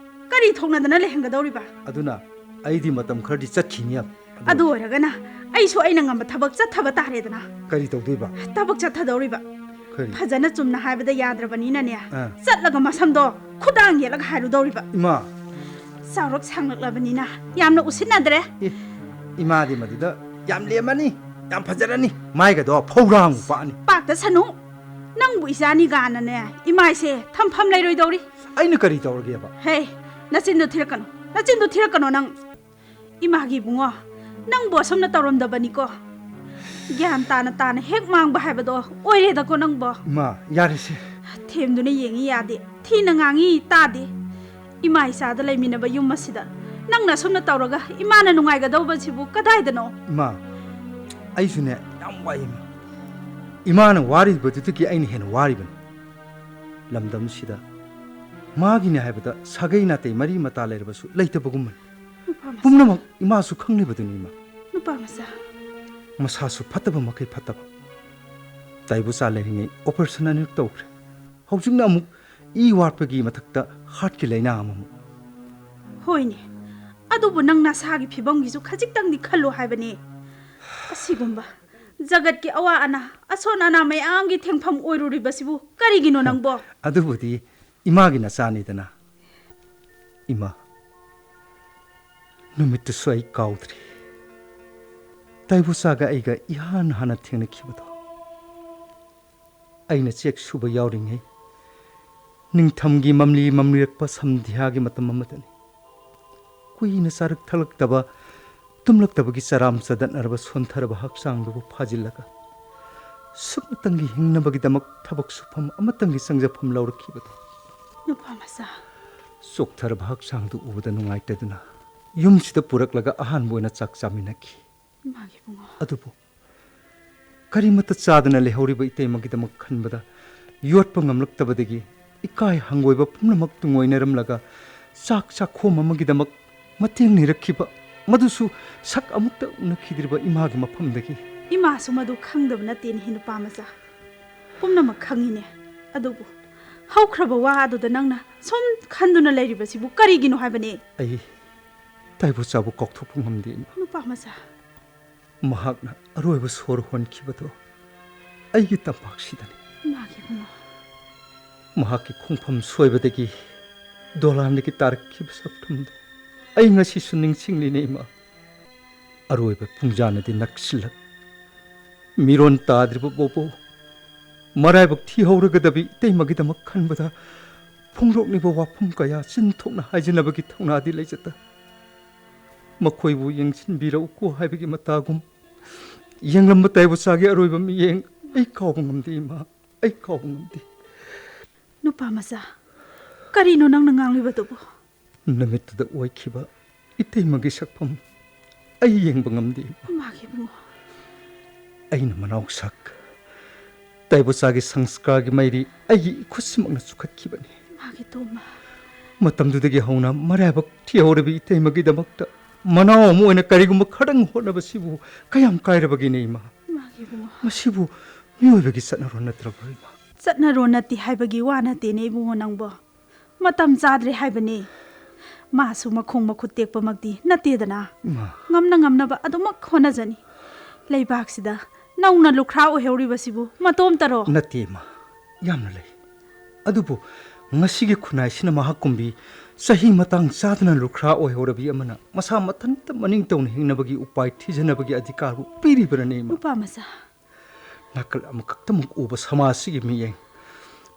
kari thongnadana lehengadoriba ꯑꯗꯨꯅ ꯑꯩꯗꯤ ꯃꯇꯝ ꯈꯔꯗꯤ ꯆꯠꯈꯤꯅꯤ adu oragana aisu aina ngamba thabak chathaba taredana ꯀꯔꯤ ꯇꯧꯗꯣꯏꯕ tabak chathadoriba ꯀꯔꯤ fajana chumna haibada yadrabanina ne Ah. chatlaga masamdo khudang yelaga hairudoriba ꯏꯃꯥ saurak sanglaklabanina yamna usinadre ꯏꯃꯥꯗꯤ ꯃꯗꯨꯗ ꯌꯥꯝ ꯂꯦꯝꯃꯅꯤ ꯌꯥꯝ ꯐꯖꯔꯅꯤ ꯃꯥꯏꯒꯗꯣ ꯐꯧꯔꯥꯡ ꯄꯥꯛꯑꯅꯤ pakta sanu nangbu isani gana ne imaise thampham leiroidori ꯑꯩꯅ ꯀꯔꯤ ꯇꯧꯔꯒꯦꯕ hey nachindu thirakano nang imagi bungo nang bosomna tawramdabani ko gyan tana hek mangba haibado oireda ko nang bo ꯏꯃꯥ ꯌꯥꯔꯦꯁꯦ themduna yengi yade thina ngangi tade ima isada leiminaba yum masida nangna somna tawraga imana nungaiga dawbasibu kadaidano ꯏꯃꯥ ꯑꯩꯁꯨꯅꯦ ꯌꯥꯝ ꯋꯥꯏꯌꯦ ꯏꯃꯥꯅ ꯋꯥꯔꯤꯕꯗꯨꯗꯒꯤ ꯑꯩꯅ ꯍꯦꯟꯅ ꯋꯥꯔꯤꯕꯅꯤ ꯂꯝꯗꯝꯁꯤꯗ ꯃꯥꯒꯤꯅꯦ ꯍꯥꯏꯕꯗ ꯁꯥꯒꯩ ꯅꯥꯇꯩ ꯃꯔꯤ ꯃꯇꯥ ꯂꯩꯔꯕꯁꯨ ꯂꯩꯇꯕꯒꯨꯝꯕꯅꯤ 누파 마사. ꯄꯨꯝꯅꯃꯛ ꯏꯃꯥꯁꯨ ꯈꯪꯂꯤꯕꯗꯨꯅꯤ ꯏꯃꯥ 누파 마사. ꯃꯁꯥꯁꯨ ꯐꯠꯇꯕ ꯃꯈꯩ ꯐꯠꯇꯕ ꯇꯥꯏꯕꯨꯆꯥ ꯂꯩꯔꯤꯉꯩ ꯑꯣꯄꯔꯦꯁꯟ ꯑꯅꯤꯔꯛ ꯇꯧꯈ꯭ꯔꯦ ꯍꯧꯖꯤꯛꯅ ꯑꯃꯨꯛ ꯏ ꯋꯥꯠꯄꯒꯤ ꯃꯊꯛꯇ ꯍꯥꯔꯠꯀꯤ ꯂꯥꯏꯅꯥ ꯑꯃꯃꯨꯛ ꯍꯣꯏꯅꯦ ꯑꯗꯨꯕꯨ ꯅꯪ ꯅꯁꯥꯒꯤ ꯐꯤꯕꯝꯒꯤꯁꯨ ꯈꯖꯤꯛꯇꯪꯗꯤ ꯈꯜꯂꯨ ꯍꯥꯏꯕꯅꯤ ꯑꯁꯤꯒꯨꯝꯕ ꯖꯒꯠꯀꯤ ꯑꯋꯥ ꯑꯅꯥ ꯑꯁꯣꯟ ꯑꯅꯥ ꯃꯌꯥꯝꯒꯤ ꯊꯦꯡꯐꯝ ꯑꯣꯏꯔꯨꯔꯤꯕꯁꯤꯕꯨ ꯀꯔꯤꯒꯤꯅꯣ ꯅꯪꯕꯣ ꯑꯗꯨꯕꯨꯗꯤ ꯏꯃꯥꯒꯤ ꯅꯆꯥꯅꯤꯗꯅ ꯏꯃꯥ ꯅꯨꯃꯤꯠꯇꯨꯁꯨ ꯑꯩ ꯀꯥꯎꯗ꯭ꯔꯤ ꯇꯥꯏꯕꯨꯆꯥꯒ ꯑꯩꯒ ꯏꯍꯥꯟ ꯍꯥꯟꯅ ꯊꯦꯡꯅꯈꯤꯕꯗꯣ ꯑꯩꯅ ꯆꯦꯛ ꯁꯨꯕ ꯌꯥꯎꯔꯤꯉꯩ ꯅꯤꯡꯊꯝꯒꯤ ꯃꯝꯂꯤ ꯃꯝꯂꯤꯔꯛꯄ ꯁꯟꯙ꯭ꯌꯥꯒꯤ ꯃꯇꯝ ꯑꯃꯗꯅꯤ ꯀꯨꯏꯅ ꯆꯥꯔꯛ ꯊꯛꯂꯛꯇꯕ ꯇꯨꯝꯂꯛꯇꯕꯒꯤ ꯆꯔꯥꯝ ꯆꯗꯠꯅꯔꯕ ꯁꯣꯟꯊꯔꯕ ꯍꯛꯆꯥꯡꯗꯨꯕꯨ ꯐꯥꯖꯤꯜꯂꯒ ꯁꯨꯞꯅꯇꯪꯒꯤ ꯍꯤꯡꯅꯕꯒꯤꯗꯃꯛ ꯊꯕꯛ ꯁꯨꯐꯝ ꯑꯃꯇꯪꯒꯤ ꯆꯪꯖꯐꯝ ꯂꯧꯔꯛꯈꯤꯕꯗꯣ 누파 마사. ꯆꯣꯛꯊꯔꯕ ꯍꯛꯆꯥꯡꯗꯨ ꯎꯕꯗ ꯅꯨꯡꯉꯥꯏꯇꯗꯨꯅ ꯌꯨꯝꯁꯤꯗ ꯄꯨꯔꯛꯂꯒ ꯑꯍꯥꯟꯕ 어ꯣꯏꯅ ꯆꯥꯛ ꯆꯥꯃꯤꯟꯅꯈꯤ 마기 붕어. ꯑꯗꯨꯕꯨ ꯀꯔꯤꯃꯠꯇ ꯆꯥꯗꯅ ꯂꯩꯍꯧꯔꯤꯕ ꯏꯇꯩꯃꯒꯤꯗꯃꯛ ꯈꯟꯕꯗ ꯌꯣꯠꯄ ꯉꯝꯂꯛꯇꯕꯗꯒꯤ ꯏꯀꯥꯏ ꯍꯪꯒꯣꯏꯕ ꯄꯨꯝꯅꯃꯛ ꯇꯨꯡꯑꯣꯏꯅꯔꯝꯂꯒ ꯆꯥꯛ ꯆꯥꯈꯣꯝ ꯑꯃꯒꯤꯗꯃꯛ ꯃꯇꯦꯡ ꯅꯤꯔꯛꯈꯤꯕ ꯃꯗꯨꯁꯨ ꯁꯛ ꯑꯃꯨꯛꯇ ꯎꯅꯈꯤꯗ꯭ꯔꯤꯕ ꯏꯃꯥꯒꯤ ꯃꯐꯝꯗꯒꯤ 이마수 마도 ꯈꯪꯗꯕ ꯅꯠꯇꯦꯅꯦ 누파 마사. ꯄꯨꯝꯅꯃꯛ ꯈꯪꯉꯤꯅꯦ ꯑꯗꯨꯕꯨ ꯍꯧꯈ꯭ꯔꯕ ꯋꯥ ꯑꯗꯨꯗ ꯅꯪꯅ ꯁꯨꯝ ꯈꯟꯗꯨꯅ ꯂꯩꯔꯤꯕꯁꯤꯕꯨ ꯀꯔꯤꯒꯤꯅꯣ ꯍꯥꯏꯕꯅꯤ ꯑꯩ ꯇꯥꯏꯕꯨꯆꯥꯕꯨ ꯀꯥꯎꯊꯣꯛꯄ ꯉꯝꯗꯦ 누파 마사. ꯃꯍꯥꯛꯅ ꯑꯔꯣꯏꯕ ꯁꯣꯔ ꯍꯣꯟꯈꯤꯕꯗꯣ ꯑꯩꯒꯤ ꯇꯝꯄꯥꯛꯁꯤꯗꯅꯤ 마기 붕어. ꯃꯍꯥꯛꯀꯤ ꯈꯣꯡꯐꯝ ꯁꯣꯏꯕꯗꯒꯤ ꯗꯣꯂꯥꯟꯗꯒꯤ ꯇꯥꯔꯛꯈꯤꯕ ꯁꯛꯇꯝꯗꯣ ꯑꯩ ꯉꯁꯤꯁꯨ ꯅꯤꯡꯁꯤꯡꯂꯤꯅꯦ ꯏꯃꯥ ꯑꯔꯣꯏꯕ ꯄꯨꯡꯖꯥꯅꯗꯤ ꯅꯛꯁꯤꯜꯂꯛ ꯃꯤꯔꯣꯟ ꯇꯥꯗ꯭ꯔꯤꯕ ꯕꯣꯕꯣ ꯃꯔꯥꯏꯕꯛ ꯊꯤꯍꯧꯔꯒꯗꯕꯤ ꯏꯇꯩꯃꯒꯤꯗꯃꯛ ꯈꯟꯕꯗ ꯐꯣꯡꯗꯣꯛꯂꯤꯕ ꯋꯥꯐꯝ ꯀꯌꯥ ꯆꯤꯟꯊꯣꯛꯅ ꯍꯥꯏꯖꯅꯕꯒꯤ ꯊꯧꯅꯥꯗꯤ ꯂꯩꯖꯗ ꯃꯈꯣꯏꯕꯨ ꯌꯦꯡꯁꯤꯟꯕꯤꯔꯛꯎꯀꯣ ꯍꯥꯏꯕꯒꯤ ꯃꯇꯥꯒꯨꯝ ꯌꯦꯡꯂꯝꯕ ꯇꯥꯏꯕꯨꯆꯥꯒꯤ ꯑꯔꯣꯏꯕ ꯃꯤꯠꯌꯦꯡ ꯑꯩ ꯀꯥꯎꯕ ꯉꯝꯗꯦ ꯏꯃꯥ ꯑꯩ ꯀꯥꯎꯕ ꯉꯝꯗꯦ 누파 마사. ꯀꯔꯤꯅꯣ ꯅꯪꯅ ꯉꯥꯡꯂꯤꯕꯗꯨꯕꯨ ꯅꯨꯃꯤꯠꯇꯨꯗ ꯑꯣꯏꯈꯤꯕ ꯏꯇꯩꯃꯒꯤ ꯁꯛꯐꯝ ꯑꯩ ꯌꯦꯡꯕ ꯉꯝꯗꯦ 마기 붕어. ꯑꯩꯅ ꯃꯅꯥꯎꯁꯛ ꯇꯥꯏꯕꯨꯆꯥꯒꯤ ꯁꯪꯁꯀꯥꯔꯒꯤ ꯃꯩꯔꯤ ꯑꯩꯒꯤ ꯈꯨꯠꯁꯤꯃꯛꯅ ꯆꯨꯈꯠꯈꯤꯕꯅꯤ 마기 또마. ꯃꯇꯝꯗꯨꯗꯒꯤ ꯍꯧꯅ ꯃꯔꯥꯏꯕꯛ ꯊꯤꯍꯧꯔꯕꯤ ꯏꯇꯩꯃꯒꯤꯗꯃꯛꯇ ꯃꯅꯥꯎ ꯑꯃ ꯑꯣꯏꯅ ꯀꯔꯤꯒꯨꯝꯕ ꯈꯔꯪ ꯍꯣꯠꯅꯕꯁꯤꯕꯨ ꯀꯌꯥꯝ ꯀꯥꯏꯔꯕꯒꯤꯅꯦ ꯏꯃꯥ 마기 붕어. ꯃꯁꯤꯕꯨ ꯃꯤꯑꯣꯏꯕꯒꯤ ꯆꯠꯅꯔꯣꯟ ꯅꯠꯇ꯭ꯔꯕ ꯏꯃꯥ ꯆꯠꯅꯔꯣꯟ ꯅꯠꯇꯦ ꯍꯥꯏꯕꯒꯤ ꯋꯥ ꯅꯠꯇꯦꯅꯦ ꯏꯕꯨꯡꯉꯣ ꯅꯪꯕꯣ ꯃꯇꯝ ꯆꯥꯗ꯭ꯔꯦ ꯍꯥꯏꯕꯅꯤ 마수 ꯃꯈꯣꯡ ꯃꯈꯨꯠ ꯇꯦꯛꯄꯃꯛꯇꯤ ꯅꯠꯇꯦꯗꯅ ꯏꯃꯥ ꯉꯝꯅ ꯉꯝꯅꯕ ꯑꯗꯨꯃꯛ ꯍꯣꯠꯅꯖꯅꯤ ꯂꯩꯕꯥꯛꯁꯤꯗ ꯅꯧꯅ ꯂꯨꯈ꯭ꯔꯥ ꯑꯣꯏꯍꯧꯔꯤꯕꯁꯤꯕꯨ ꯃꯇꯣꯝꯇꯔꯣ ꯅꯠꯇꯦ ꯏꯃꯥ ꯌꯥꯝꯅ ꯂꯩ ꯑꯗꯨꯕꯨ ꯉꯁꯤꯒꯤ ꯈꯨꯟꯅꯥꯏꯁꯤꯅ ꯃꯍꯥꯛꯀꯨꯝꯕꯤ ꯆꯍꯤ ꯃꯇꯥꯡ ꯆꯥꯗꯅ ꯂꯨꯈ꯭ꯔꯥ ꯑꯣꯏꯍꯧꯔꯕꯤ ꯑꯃꯅ ꯃꯁꯥ ꯃꯊꯟꯇ ꯃꯅꯤꯡ ꯇꯧꯅ ꯍꯤꯡꯅꯕꯒꯤ ꯎꯄꯥꯏ ꯊꯤꯖꯅꯕꯒꯤ ꯑꯙꯤꯀꯥꯔꯕꯨ ꯄꯤꯔꯤꯕꯔꯅꯦ ꯏꯃꯥ 누파 마사. ꯅꯥꯀꯜ ꯑꯃꯈꯛꯇꯃꯛ ꯎꯕ ꯁꯃꯥꯖꯁꯤꯒꯤ ꯃꯤꯠꯌꯦꯡ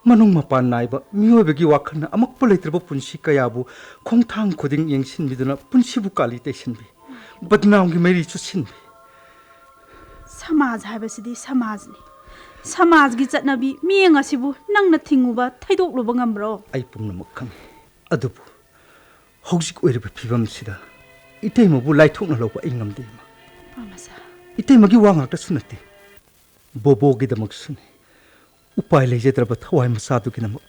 ꯃꯅꯨꯡ ꯃꯄꯥꯟ ꯅꯥꯏꯕ ꯃꯤꯑꯣꯏꯕꯒꯤ ꯋꯥꯈꯜꯅ ꯑꯃꯛꯄ ꯂꯩꯇ꯭ꯔꯕ ꯄꯨꯟꯁꯤ ꯀꯌꯥꯕꯨ ꯈꯣꯡꯊꯥꯡ ꯈꯨꯗꯤꯡ ꯌꯦꯡꯁꯤꯟꯕꯤꯗꯨꯅ ꯄꯨꯟꯁꯤꯕꯨ ꯀꯥꯂꯤ ꯇꯩꯁꯤꯟꯕꯤ ꯕꯗꯅꯥꯝꯒꯤ ꯃꯩꯔꯤ ꯆꯨꯠꯁꯤꯟꯕꯤ ꯁꯃꯥꯖ ꯍꯥꯏꯕꯁꯤꯗꯤ ꯁꯃꯥꯖꯅꯤ ꯁꯃꯥꯖꯒꯤ ꯆꯠꯅꯕꯤ ꯃꯤꯌꯦꯡ ꯑꯁꯤꯕꯨ ꯅꯪꯅ ꯊꯤꯡꯉꯨꯕ ꯊꯩꯗꯣꯛꯂꯨꯕ ꯉꯝꯕ꯭ꯔꯣ ꯑꯩ ꯄꯨꯝꯅꯃꯛ ꯈꯪꯏ ꯑꯗꯨꯕꯨ ꯍꯧꯖꯤꯛ ꯑꯣꯏꯔꯤꯕ ꯐꯤꯕꯝꯁꯤꯗ ꯏꯇꯩꯃꯕꯨ ꯂꯥꯏꯊꯣꯛꯅ ꯂꯧꯕ ꯑꯩ ꯉꯝꯗꯦ ꯏꯃꯥ 누파 마사. 이때막이 왕학다수 났대. 보보기다먹수네. 우빠이 레제드라바 타와이 마사두기나먹.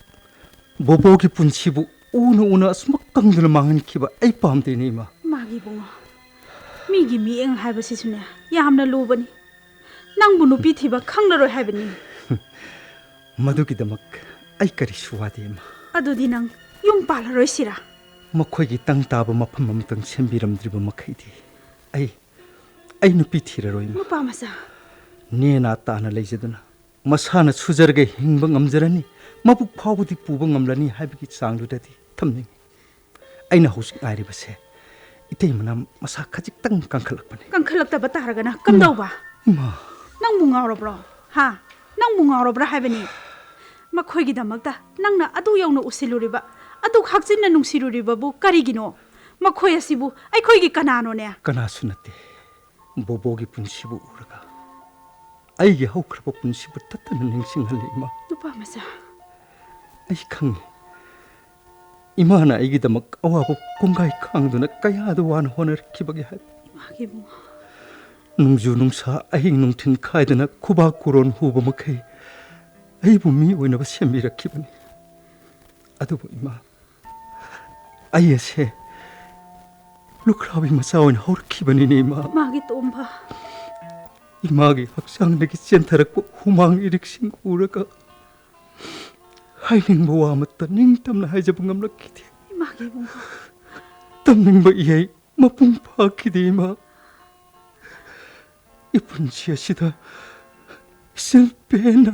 보보기 분치부 우나 수막강들을 망한 키바 아이밤되니 마. 마기 붕어. 미기 미행 하이버시수네. 야함나 로버니. 낭부 누피 티바 캉러로 하이버니. 마두기다먹 아이까리 수와디 마. 아두디 낭 용빨러로 시라. मखोइगी तंग ताब मफम अमतंग सेंबिरमद्रिब मखैदि आई नुपी थिररोइ 누파 마사. नेना ताना लेजदुना मसाना सुजरगे हिंब ngamजरनी मबुक फावबुदि पुब ngamलनी हाबिगी चांगदुदि थमनि आइना हौसिक आइरिबसे इतैमना मसा खजिक्तंग कंखलकपने ꯀꯪꯈꯠꯂꯛꯇꯕ ꯇꯥꯔꯒꯅ ꯀꯝꯗꯧꯕ ꯏꯃꯥ ꯅꯪꯕꯨ ꯉꯥꯎꯔꯕ꯭ꯔꯣ ꯍꯥ ꯅꯪꯕꯨ ꯉꯥꯎꯔꯕ꯭ꯔꯥ ꯍꯥꯏꯕꯅꯤ ꯃꯈꯣꯏꯒꯤꯗꯃꯛꯇ ꯅꯪꯅ ꯑꯗꯨ ꯌꯧꯅ ꯎꯁꯤꯜꯂꯨꯔꯤꯕ ꯑꯗꯨ ꯍꯛꯆꯤꯟꯅ ꯅꯨꯡꯁꯤꯔꯨꯔꯤꯕꯕꯨ ꯀꯔꯤꯒꯤꯅꯣ ꯃꯈꯣꯏ ꯑꯁꯤꯕꯨ ꯑꯩꯈꯣꯏꯒꯤ ꯀꯅꯥꯅꯣꯅꯦ कनासु नते बोबोगी पुंसिबु उरगा आइगे हौख्रब पुंसिबु तत्तन निंसिंहले इमा 누파 마사. आई खंग इमाना आइगिदमक अवाबु कुंगाई खांगदुना कयादु वान होनरखिबगे हाय 마기 붕어. नुंजु नुंसा अहिंग नुंथिन खायदना खुबा कुरोन हुब मखै आइबु मी ओइनबा सेमिरखिबनि अदुबु इमा आइसे 루크라비 마사 오인 하우르키바니네 이마. 이마기 똥바. 이마기 학상내기 젠타락고 후망 일으킨 우라가 하이닝 모아마따 닝땀나 하이자분 감락키디. 이마기 봉바. 땀닝바 이하이 마풍 파키디 이마. 이쁜 지아시다 실패나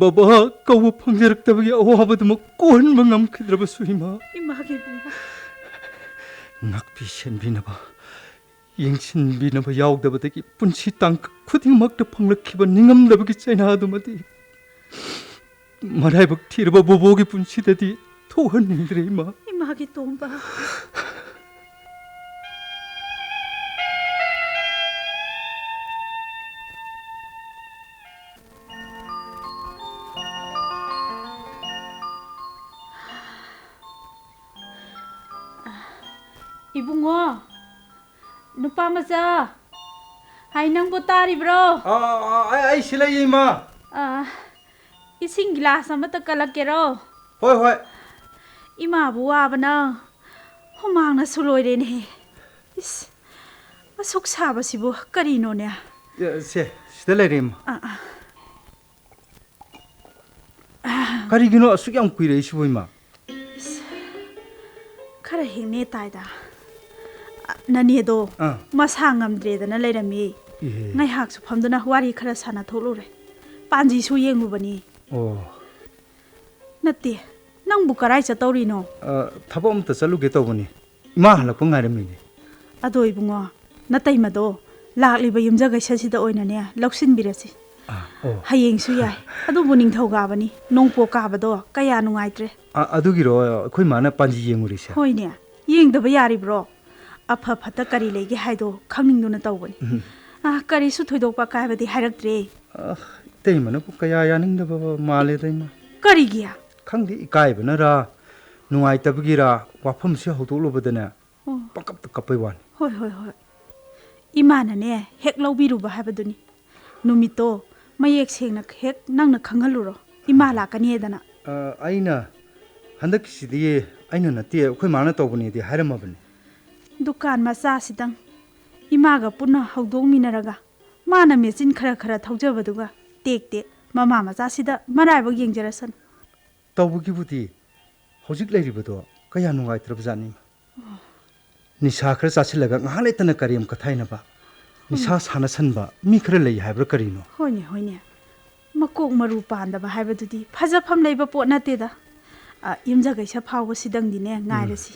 바바 까우 방자락다바기 아와바도 먹고한 망암 키드라바 수이마. 이마기 봉바. 낙비 셴비나바 잉신비나바 야옥다바데기 뿐치 땅 쿠딩 막다 방락키바 닝암다바기 짜이나도마디 마라이박 티르바 보보기 뿐치다디 토한 닝드레 이마. 이마기 똥바. 이붕어, 누빠 마자. 하이 낭보 따리브로. 아이 실례 이마. 이싱 글라스 아마타 깔라게로. 호이 이마부 와바나. 호망나 술로이레네. 이스, 속 사바시부 까리노냐. 세 시달레 이마. 가리기노 수경 꾸이레 시부 이마. खरा हेंने ताइदा ननेदो मसा ngamdre na leirami ngai hak su phamduna wari khara sana tholore panji su yengubani natti nang bu karai cha tawrino thapom ta chaluge tawbani ima halak pangairami ni ado ibungo natai mado lakliba yumjaga sasida oina ne loksin birasi hayeng su yai adu buning thogabani nongpo kabado kaya nungaitre adugiro khoi mana panji yengurisi hoine yengdaba yaribro afa phata kari lege haido khangning tawbani kari su thoidokpa kaibadi hairaktre tei mana pu kaya yaning da male daima kari giya khangdi ikai bana ra nungai tabigira wafam se hodolo badana pakap ta kapai wan hoi imana ne hek lawbiru ba habaduni numito mayek sengna hek nangna khangaluro ima lakani edana aina handak sidi aina nati khoi mana tawbani di haramabani dukan macha sidang imaga puna hawdong minaraga mana mechin khara thaujabaduga tek mama macha sida maraiba yengjarasan tawbugi budi hojik leiribado kaya nungai trabjani nisha khara chasilaga ngale tana kariyam kathaina ba nisha sana sanba mi khara lei haibra karino hoine makok maru panda ba haibadudi phajafam leiba pot nateda yumjaga isa phawba sidang dine ngairasi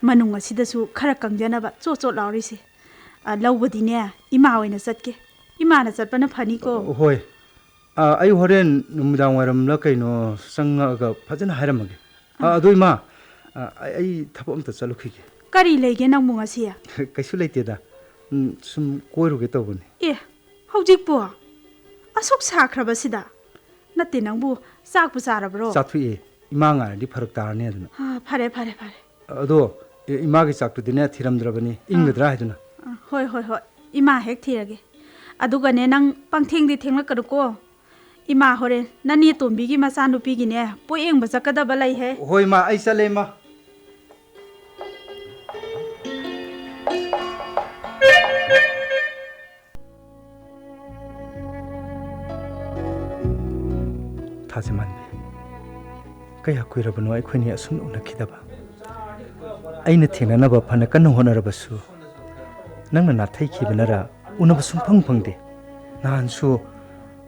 manunga sidasu khara kangjana ba cho laurisi lawbadi ne ima oina chatke ima na chatpana phani ko hoi ai horen numdang waram la kaino sanga ga phajana hairamage adoi ma ai thapom ta chalukhige kari lege nang munga sia kaisu leiteda sum koiruge tawbani hojik po asok sakhraba sida natte nangbu sakpu sarabro chathui ima nga di pharak tarne aduna phare ado ima gi chaktu dine thiramdrabani ingdra haiduna hoi ima hek thirage aduga ne nang pangtheng di thengla karuko ima hore nani tombi gi macha nupi gi ne poeng ba chakada balai he hoi ma ai chale ma थाजमान कया कुइरबनो अखोनी असुन उनखिदबा अइना थेंगनाबा फना कन्न होनरबसु नंगना नाथाइखिबनरा उनब सुंफंग फंगदे नानसु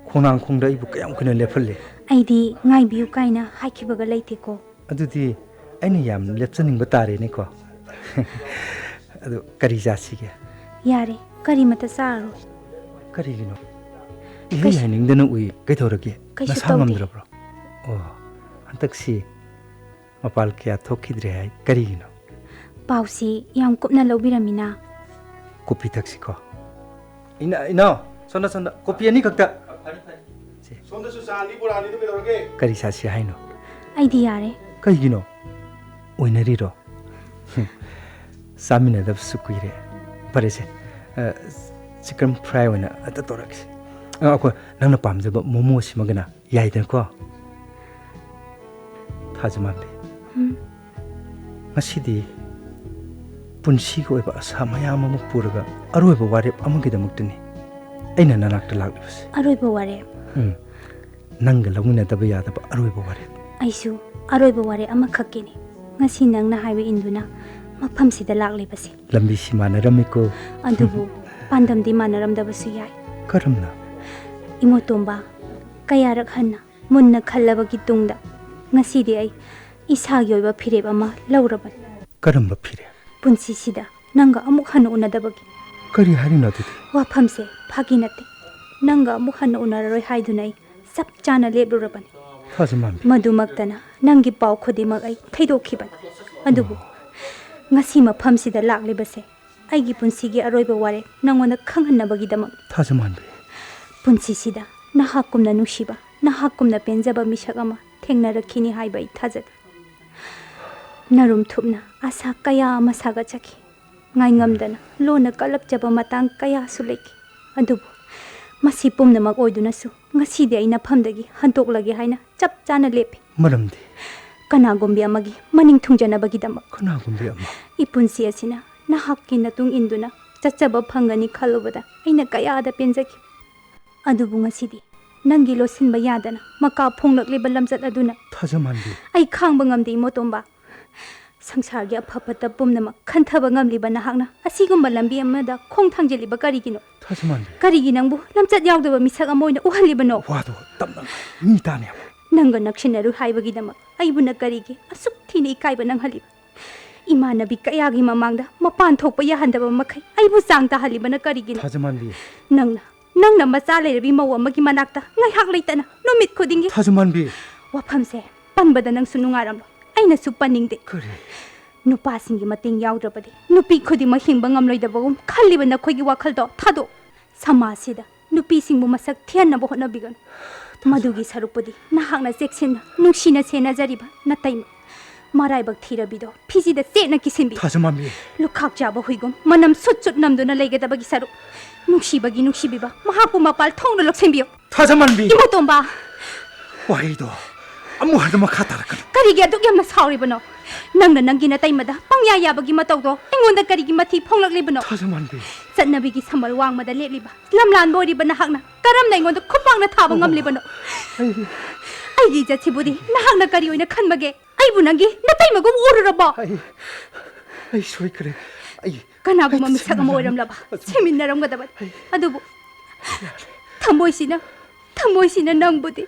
खोनांग खोंदा इबु कयाम कुना लेफले आइदी ngaइबिउ काइना हाइखिबगा लैतेको अदुदि अइना याम लेपचनिंग बतारेने को अदु करि जासिगे यारे करि मता सारो करिगिनो इहे हाइनिंगदना उइ कैथौरगे नसांगमद्रब्रो हंतक्सी मपाल क्या थोखिद्रे है करिगिनो पाउसी याम कुपना लौबिरमिना कोपी थक्सी को इना sonda kopi ani kakta sonda su sani purani to kedorge kari sasi haino aidi yare kaigino oinari ro samina dab sukuire parese chicken fry oina ata torax ako nangna pamjaba momo simagana yaidan ko thajamambe ngasidi ꯄꯨꯟꯁꯤꯒꯤ ꯑꯣꯏꯕ ꯑꯁꯥ ꯃꯌꯥꯝ ꯑꯃ ꯄꯨꯔꯒ ꯑꯔꯣꯏꯕ ꯋꯥꯔꯦꯞ ꯑꯃꯒꯤꯗꯃꯛꯇꯅꯤ ꯑꯩꯅ ꯅꯅꯥꯛꯇ ꯂꯥꯛꯂꯤꯕꯁꯤ ꯑꯔꯣꯏꯕ ꯋꯥꯔꯦꯞ ꯅꯪꯒ ꯂꯧꯃꯤꯟꯅꯗꯕ ꯌꯥꯗꯕ ꯑꯔꯣꯏꯕ ꯋꯥꯔꯦꯞ ꯑꯩꯁꯨ ꯑꯔꯣꯏꯕ ꯋꯥꯔꯦꯞ ꯑꯃꯈꯛꯀꯤꯅꯤ ꯉꯁꯤ ꯅꯪꯅ ꯍꯥꯏꯕ ꯏꯟꯗꯨꯅ ꯃꯐꯝꯁꯤꯗ ꯂꯥꯛꯂꯤꯕꯁꯤ ꯂꯝꯕꯤꯁꯤ ꯃꯥꯟꯅꯔꯝꯃꯤꯀꯣ ꯑꯗꯨꯕꯨ ꯄꯥꯟꯗꯝꯗꯤ ꯃꯥꯟꯅꯔꯝꯗꯕꯁꯨ ꯌꯥꯏ ꯀꯔꯝꯅ ꯏꯃꯣꯇꯣꯝꯕ ꯀꯌꯥꯔꯛ ꯍꯟꯅ ꯃꯨꯟꯅ ꯈꯜꯂꯕꯒꯤ ꯇꯨꯡꯗ ꯉꯁꯤꯗꯤ ꯑꯩ ꯏꯁꯥꯒꯤ ꯑꯣꯏꯕ ꯐꯤꯔꯦꯞ ꯑꯃ ꯂꯧꯔꯕꯅꯤ ꯀꯔꯝꯕ ꯐꯤꯔꯦꯞ ꯄꯨꯟꯁꯤꯁꯤꯗ ꯅꯪꯒ ꯑꯃꯨꯛ ꯍꯟꯅ ꯎꯅꯗꯕꯒꯤ ꯀꯔꯤ ꯍꯥꯏꯔꯤꯅꯣ ꯑꯗꯨꯗꯤ ꯋꯥꯐꯝꯁꯦ ꯐꯥꯒꯤ ꯅꯠꯇꯦ ꯅꯪꯒ ꯑꯃꯨꯛ ꯍꯟꯅ ꯎꯅꯔꯔꯣꯏ ꯍꯥꯏꯗꯨꯅ ꯑꯩ ꯆꯞ ꯆꯥꯅ ꯂꯦꯞꯂꯨꯔꯕꯅꯤ ꯊꯥꯖꯃꯥꯟꯕꯤ ꯃꯗꯨꯃꯛꯇꯅ ꯅꯪꯒꯤ ꯄꯥꯎ ꯈꯨꯗꯤꯡꯃꯛ ꯑꯩ ꯊꯩꯗꯣꯛꯈꯤꯕꯅꯤ ꯑꯗꯨꯕꯨ ꯉꯁꯤ ꯃꯐꯝꯁꯤꯗ ꯂꯥꯛꯂꯤꯕꯁꯦ ꯑꯩꯒꯤ ꯄꯨꯟꯁꯤꯒꯤ ꯑꯔꯣꯏꯕ ꯋꯥꯔꯦꯞ ꯅꯪꯉꯣꯟꯗ ꯈꯪꯍꯟꯅꯕꯒꯤꯗꯃꯛ ꯊꯥꯖꯃꯥꯟꯕꯤ ꯄꯨꯟꯁꯤꯁꯤꯗ ꯅꯍꯥꯛꯀꯨꯝꯅ ꯅꯨꯡꯁꯤꯕ ꯅꯍꯥꯛꯀꯨꯝꯅ ꯄꯦꯟꯖꯕ ꯃꯤꯁꯛ ꯑꯃ ꯊꯦꯡꯅꯔꯛꯈꯤꯅꯤ ꯍꯥꯏꯕ ꯑꯩ ꯊꯥꯖꯗꯦ ꯅꯔꯨꯝ ꯊꯨꯞꯅ ꯑꯁꯥ ꯀꯌꯥ ꯑꯃ ꯁꯥꯒꯠꯆꯈꯤ ꯉꯥꯏꯉꯝꯗꯅ ꯂꯣꯟꯅ ꯀꯜꯂꯛꯆꯕ ꯃꯇꯥꯡ ꯀꯌꯥꯁꯨ ꯂꯩꯈꯤ ꯑꯗꯨꯕꯨ ꯃꯁꯤ ꯄꯨꯝꯅꯃꯛ ꯑꯣꯏꯗꯨꯅꯁꯨ ꯉꯁꯤꯗꯤ ꯑꯩ ꯅꯐꯝꯗꯒꯤ ꯍꯟꯇꯣꯛꯂꯒꯦ ꯍꯥꯏꯅ ꯆꯞ ꯆꯥꯅ ꯂꯦꯞꯄꯤ ꯃꯔꯝꯗꯤ ꯀꯅꯥꯒꯨꯝꯕꯤ ꯑꯃꯒꯤ ꯃꯅꯤꯡ ꯊꯨꯡꯖꯅꯕꯒꯤꯗꯃꯛ ꯀꯅꯥꯒꯨꯝꯕꯤ ꯑꯃ ꯏꯄꯨꯟꯁꯤ ꯑꯁꯤꯅ ꯅꯍꯥꯛꯀꯤ ꯃꯇꯨꯡ ꯏꯟꯗꯨꯅ ꯆꯠꯆꯕ ꯐꯪꯒꯅꯤ ꯈꯜꯂꯨꯕꯗ ꯑꯩꯅ ꯀꯌꯥꯗ ꯄꯦꯟꯖꯈꯤ ꯑꯗꯨꯕꯨ ꯉꯁꯤꯗꯤ ꯅꯪꯒꯤ ꯂꯣꯠꯁꯤꯟꯕ ꯌꯥꯗꯅ ꯃꯀꯥ ꯐꯣꯡꯂꯛꯂꯤꯕ ꯂꯝꯆꯠ ꯑꯗꯨꯅ ꯊꯥꯖꯃꯥꯟꯕꯤ ꯑꯩ ꯈꯥꯡꯕ ꯉꯝꯗꯦ ꯏꯃꯣꯇꯣꯝꯕ ꯁꯪꯁꯥꯔꯒꯤ ꯑꯐ ꯐꯠꯇ ꯄꯨꯝꯅꯃꯛ ꯈꯟꯊꯕ ꯉꯝꯂꯤꯕ ꯅꯍꯥꯛꯅ ꯑꯁꯤꯒꯨꯝꯕ ꯂꯝꯕꯤ ꯑꯃꯗ ꯈꯣꯡ ꯊꯥꯡꯖꯤꯜꯂꯤꯕ ꯀꯔꯤꯒꯤꯅꯣ ꯊꯥꯖꯃꯥꯟꯕꯤ ꯀꯔꯤꯒꯤ ꯅꯪꯕꯨ ꯂꯝꯆꯠ ꯌꯥꯎꯗꯕ ꯃꯤꯁꯛ ꯑꯃ ꯑꯣꯏꯅ ꯎꯍꯜꯂꯤꯕꯅꯣ ꯋꯥꯗꯣ ꯇꯞꯅ ꯃꯤ ꯇꯥꯅꯦ ꯅꯪꯒ ꯅꯛꯁꯤꯟꯅꯔꯨ ꯍꯥꯏꯕꯒꯤꯗꯃꯛ ꯑꯩꯕꯨꯅ ꯀꯔꯤꯒꯤ ꯑꯁꯨꯛ ꯊꯤꯅ ꯏꯀꯥꯏꯕ ꯅꯪꯍꯜꯂꯤꯕ ꯏꯃꯥꯟꯅꯕꯤ ꯀꯌꯥꯒꯤ ꯃꯃꯥꯡꯗ ꯃꯄꯥꯟ ꯊꯣꯛꯄ ꯌꯥꯍꯟꯗꯕ ꯃꯈꯩ ꯑꯩꯕꯨ ꯆꯥꯡ ꯇꯥꯍꯜꯂꯤꯕꯅ ꯀꯔꯤꯒꯤꯅꯣ ꯊꯥꯖꯃꯥꯟꯕꯤ ꯅꯪꯅ ꯃꯆꯥ ꯂꯩꯔꯕꯤ ꯃꯧ ꯑꯃꯒꯤ ꯃꯅꯥꯛꯇ ꯉꯥꯏꯍꯥꯛ ꯂꯩꯇꯅ ꯅꯨꯃꯤꯠ ꯈꯨꯗꯤꯡꯒꯤ ꯊꯥꯖꯃꯥꯟꯕꯤ ꯋꯥꯐꯝꯁꯦ ꯄꯟꯕꯗ ꯅꯪꯁꯨ ꯅꯨꯡꯉꯥꯏꯔꯝꯂꯣꯏ ꯑꯩꯅꯁꯨ ꯄꯟꯅꯤꯡꯗꯦ ꯀꯔꯤ ꯅꯨꯄꯥꯁꯤꯡꯒꯤ ꯃꯇꯦꯡ ꯌꯥꯎꯗ꯭ꯔꯕꯗꯤ ꯅꯨꯄꯤ ꯈꯨꯗꯤꯡꯃꯛ ꯍꯤꯡꯕ ꯉꯝꯂꯣꯏꯗꯕꯒꯨꯝ ꯈꯜꯂꯤꯕ ꯅꯈꯣꯏꯒꯤ ꯋꯥꯈꯜꯗꯣ ꯊꯥꯗꯣꯛ ꯁꯃꯥꯖꯁꯤꯗ ꯅꯨꯄꯤꯁꯤꯡꯕꯨ ꯃꯁꯛ ꯊꯤꯍꯟꯅꯕ ꯍꯣꯠꯅꯕꯤꯒꯅꯨ ꯃꯗꯨꯒꯤ ꯁꯔꯨꯛꯄꯨꯗꯤ ꯅꯍꯥꯛꯅ ꯆꯦꯛꯁꯤꯟꯅ ꯅꯨꯡꯁꯤꯅ ꯁꯦꯟꯅꯖꯔꯤꯕ ꯅꯇꯩꯃ ꯃꯔꯥꯏꯕꯛ ꯊꯤꯔꯕꯤꯗꯣ ꯐꯤꯖꯤꯗ ꯆꯦꯠꯅ ꯀꯤꯁꯤꯟꯕꯤ ꯊꯥꯖꯃꯥꯟꯕꯤ ꯂꯨꯈꯥꯛ ꯆꯥꯕ ꯍꯨꯏꯒꯨꯝ ꯃꯅꯝ ꯁꯨꯠ ꯁꯨꯠ ꯅꯝꯗꯨꯅ ꯂꯩꯒꯗꯕꯒꯤ ꯁꯔꯨꯛ ꯅꯨꯡꯁꯤꯕꯒꯤ ꯅꯨꯡꯁꯤꯕꯤꯕ ꯃꯍꯥꯛꯄꯨ ꯃꯄꯥꯜ ꯊꯣꯡꯅ ꯂꯧꯁꯤꯟꯕꯤꯌꯨ ꯊꯥꯖꯃꯥꯟꯕꯤ ꯏꯃꯣꯇꯣꯝꯕ ꯋꯥꯍꯩꯗꯣ ꯑꯃꯨꯛ ꯍꯟꯅ ꯃꯈꯥ ꯇꯥꯔꯛꯀꯅꯨ ꯀꯔꯤꯒꯤ ꯑꯗꯨꯛ ꯌꯥꯝꯅ ꯁꯥꯎꯔꯤꯕꯅꯣ ꯅꯪꯅ ꯅꯪꯒꯤ ꯅꯇꯩꯃꯗ ꯄꯪꯌꯥ ꯌꯥꯕꯒꯤ ꯃꯇꯧꯗꯣ ꯑꯩꯉꯣꯟꯗ ꯀꯔꯤꯒꯤ ꯃꯊꯤ ꯐꯣꯡꯂꯛꯂꯤꯕꯅꯣ ꯊꯥꯖꯃꯥꯟꯕꯤ ꯆꯠꯅꯕꯤꯒꯤ ꯁꯝꯕꯜ ꯋꯥꯡꯃꯗ ꯂꯦꯞꯂꯤꯕ ꯂꯝꯂꯥꯟꯕ ꯑꯣꯏꯔꯤꯕ ꯅꯍꯥꯛꯅ ꯀꯔꯝꯅ ꯑꯩꯉꯣꯟꯗ ꯈꯨꯄꯥꯛꯅ ꯊꯥꯕ ꯉꯝꯂꯤꯕꯅꯣ ꯑꯩꯒꯤ ꯏꯖꯠꯁꯤꯕꯨꯗꯤ ꯅꯍꯥꯛꯅ ꯀꯔꯤ ꯑꯣꯏꯅ ꯈꯟꯕꯒꯦ ꯑꯩꯕꯨ ꯅꯪꯒꯤ ꯅꯇꯩꯃꯒꯨꯝ ꯎꯔꯨꯔꯕꯣ ꯑꯩ ꯁꯣꯏꯈ꯭ꯔꯦ ꯀꯅꯥꯒꯨꯝꯕ ꯃꯤꯁꯛ ꯑꯃ ꯑꯣꯏꯔꯝꯂꯕ ꯁꯦꯝꯃꯤꯟꯅꯔꯝꯒꯗꯕꯅꯤ ꯑꯗꯨꯕꯨ ꯊꯃꯣꯏꯁꯤꯅ ꯅꯪꯕꯨꯗꯤ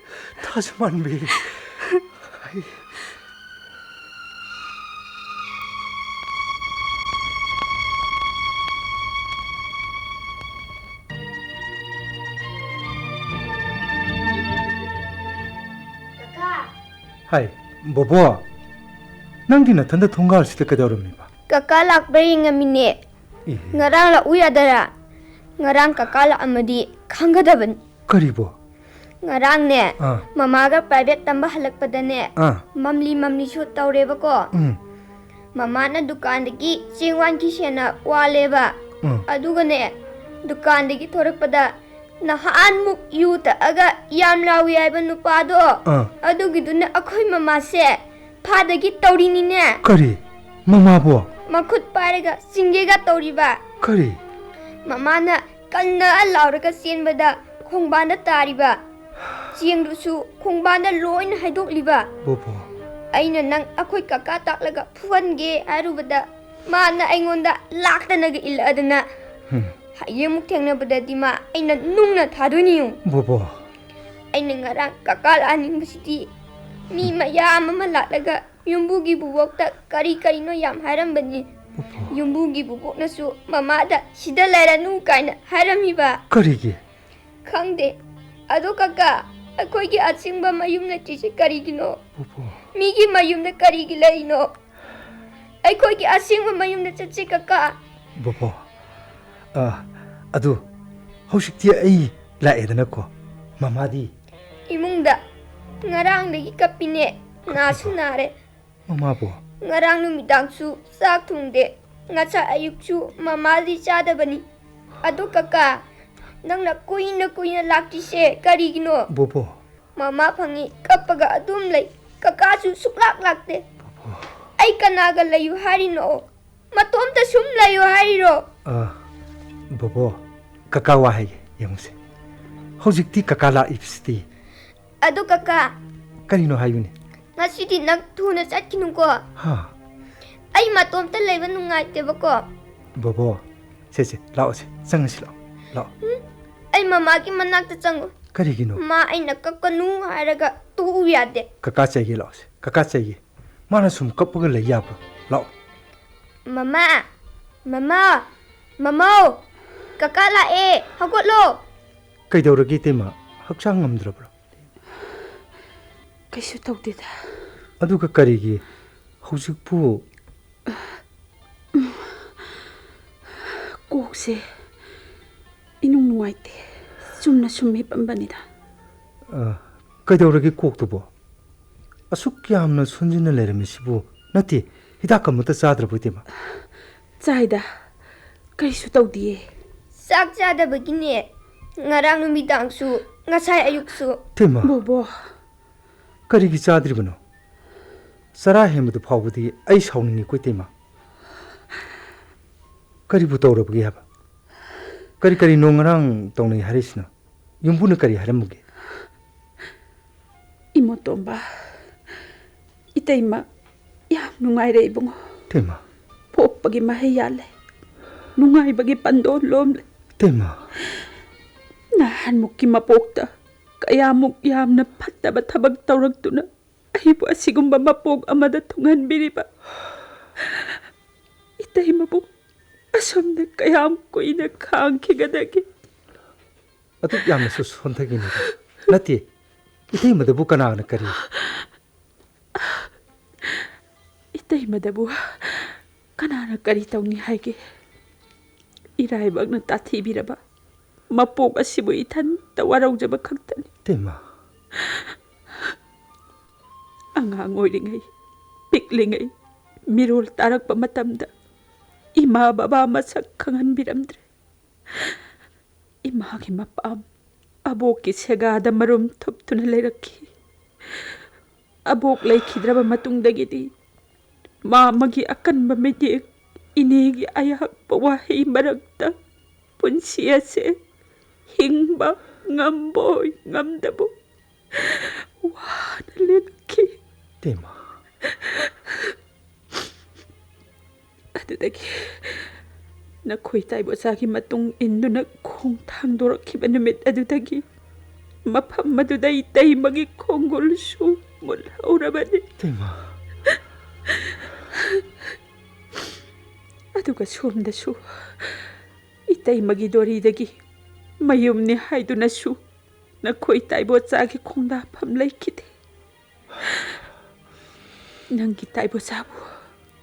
ꯊꯥꯖꯃꯥꯟꯕꯤ ꯍꯥꯏ ꯕꯣꯕꯣ ꯅꯪꯗꯤ ꯅꯊꯟꯗ ꯊꯣꯡꯒꯥꯜꯁꯤꯗ ꯀꯩꯗꯧꯔꯝꯃꯤꯕ ꯀꯀꯥ ꯂꯥꯛꯄ꯭ꯔꯥ ꯌꯦꯡꯉꯝꯃꯤꯅꯦ ꯉꯔꯥꯡ ꯂꯥꯛꯎ ꯌꯥꯗꯔꯥ ꯉꯔꯥꯡ ꯀꯀꯥ ꯂꯥꯛꯑꯝꯃꯗꯤ ꯈꯪꯒꯗꯕꯅꯤ ꯀꯔꯤꯕꯣ ꯉꯔꯥꯡꯅꯦ ꯃꯃꯥꯒ ꯄ꯭ꯔꯥꯏꯚꯦꯠ ꯇꯝꯕ ꯍꯜꯂꯛꯄꯗꯅꯦ ꯃꯝꯂꯤꯁꯨ ꯇꯧꯔꯦꯕꯀꯣ ꯃꯃꯥꯅ ꯗꯨꯀꯥꯟꯗꯒꯤ ꯆꯦꯡ ꯋꯥꯟꯈꯤ ꯁꯦꯅ ꯋꯥꯜꯂꯦꯕ ꯑꯗꯨꯒꯅꯦ ꯗꯨꯀꯥꯟꯗꯒꯤ ꯊꯣꯔꯛꯄꯗ ꯅꯍꯥꯟꯃꯨꯛ ꯌꯨ ꯇꯛꯑꯒ ꯌꯥꯝ ꯂꯥꯎꯏ ꯍꯥꯏꯕ ꯅꯨꯄꯥꯗꯣ ꯑꯗꯨꯒꯤꯗꯨꯅ ꯑꯩꯈꯣꯏ ꯃꯃꯥꯁꯦ ꯐꯥꯗꯒꯤ ꯇꯧꯔꯤꯅꯤꯅꯦ ꯀꯔꯤ ꯃꯃꯥꯕꯣ ꯃꯈꯨꯠ ꯄꯥꯏꯔꯒ ꯆꯤꯡꯒꯦꯒ ꯇꯧꯔꯤꯕ ꯀꯔꯤ ꯃꯃꯥꯅ ꯀꯟꯅ ꯂꯥꯎꯔꯒ ꯆꯦꯟꯕꯗ ꯈꯣꯡꯕꯥꯟꯗ ꯇꯥꯔꯤꯕ ꯆꯦꯡꯗꯨꯁꯨ ꯈꯣꯡꯕꯥꯟꯗ ꯂꯣꯏꯅ ꯍꯩꯗꯣꯛꯂꯤꯕ ꯕꯣꯕꯣ ꯑꯩꯅ ꯅꯪ ꯑꯩꯈꯣꯏ ꯀꯀꯥ ꯇꯥꯛꯂꯒ ꯐꯨꯍꯟꯒꯦ ꯍꯥꯏꯔꯨꯕꯗ ꯃꯥꯅ ꯑꯩꯉꯣꯟꯗ ꯂꯥꯛꯇꯅꯒ ꯏꯜꯂꯛꯑꯗꯅ ꯍꯌꯦꯡꯃꯨꯛ ꯊꯦꯡꯅꯕꯗꯗꯤ ꯃꯥ ꯑꯩꯅ ꯅꯨꯡꯅ ꯊꯥꯗꯣꯏꯅꯤ ꯕꯣꯕꯣ ꯑꯩꯅ ꯉꯔꯥꯡ ꯀꯀꯥ ꯂꯥꯛꯍꯟꯅꯤꯡꯕꯁꯤꯗꯤ ꯃꯤ ꯃꯌꯥꯝ ꯑꯃ ꯂꯥꯛꯂꯒ ꯌꯨꯝꯕꯨꯒꯤ ꯕꯨꯕꯣꯛꯇ ꯀꯔꯤꯅꯣ ꯌꯥꯝ ꯍꯥꯏꯔꯝꯕꯅꯤ ꯌꯨꯝꯕꯨꯒꯤ ꯕꯨꯕꯣꯛꯅꯁꯨ ꯃꯃꯥꯗ ꯁꯤꯗ ꯂꯩꯔꯅꯨ ꯀꯥꯏꯅ ꯍꯥꯏꯔꯝꯃꯤꯕ ꯀꯔꯤꯒꯤ ꯈꯪꯗꯦ ꯑꯗꯣ ꯀꯀꯥ ꯑꯩꯈꯣꯏꯒꯤ ꯑꯆꯤꯡꯕ ꯃꯌꯨꯝ ꯅꯠꯇ꯭ꯔꯤꯁꯦ ꯀꯔꯤꯒꯤꯅꯣ ꯃꯤꯒꯤ ꯃꯌꯨꯝꯗ ꯀꯔꯤꯒꯤ ꯂꯩꯔꯤꯅꯣ ꯑꯩꯈꯣꯏꯒꯤ ꯑꯁꯦꯡꯕ ꯃꯌꯨꯝꯗ ꯆꯠꯁꯤ ꯀꯀꯥ ꯕꯣꯕꯣ ꯑꯗꯨ ꯍꯧꯖꯤꯛꯇꯤ ꯑꯩ ꯂꯥꯛꯑꯦꯗꯅꯀꯣ ꯃꯃꯥꯗꯤ 이몽다 nga랑dagi kapine nasu nare mama bo ngarang numidangsu sak thungde ngacha ayukchu mamadi chadabani adu kaka nangna kuina laktise karigino bobo mama phangi kappaga adum lei kaka su suklak lakte ai kanaga layu harino matomta sum layo hairo. 보보 까까 와 하게 영세 hꯧ직티 까까 라입스티 Ado kaka, 까리노 하유니 ngasidi nang thuna chatkinu ko. 하 Ai matomta laiba nungaiteba ko. 보보 세세 라오세 상실로 라 Ai mamagi manakta changu. 까리기노 Ma aina kakkanu hairaga tu yade. 까까 짜기 라오세 까까 짜기 마나 숨 껍버가 레야브 라 Mama, mama, mama, kaka lae, hagotlo. 그이더러기 때마 학창 남들어버려 Kaisu tawdida. 아두가 까리기 hꯧ직부 Kokse inung nuwaite. Sumna summi pambanida. 그이더러기 꼭두보 아숙기 함나 손진을 내려미시부 나티 히다카 못다 싸들어 보이테마 Chaida. Kaisu tawdiye. Sak jada begini. Ngarang numidang su, ngasai ayuk su. 테마 Bobo. 까리기 싸들이버노 사라 헤무도 파우디 아이 사우닝이 꼬이테마 까리부 떠오르보게 하바 까리 농어랑 동네 하리시나 용부는 까리 하람무게 Imotomba. Itaima. Yam nungaire ibungo. 테마 Pokpagi mahayale. Nungaibagi pandon lomle. 테마 Nahan mukki mapokta. Kaya muk yamna pattaba tabag tawragtuna. Aibu asigumba mapok amada tunganbiriba. Itaima bu. Asomna kayam ko ina kaangkigadagi. 아두 야면서 선택이니다 나티 이테이마다 부까나나 까리 Itaima bu. Kanana kari tawni haige. Iraibag na tatibiraba. Mapok asibu itan tawarawjaba kaktani. 테마 Angang oiringay, piklingay, mirol tarak pamatamda, ima baba masak kangan biramdre. Imagi mapam, aboki segada marum top tunaleraki. Abok lay kidraba matungdagidi, mamagi akan mamedi inigi ayak pawahi maragta, punsiyase, hingba ngamboy ngamdabo. Wah, nalenki. 테마 Adudagi, nakoy tayo sa aking matong indo na kung tangdorak kibanamit adudagi. Mapam maduday tayo magikonggol su mula urabani. 테마 Aduga sumda su. Itay magidoridagi. Mayum ni haydo na su. Nakoy tayo sa aking kung napamlay kiti. Nang kitay po sabo,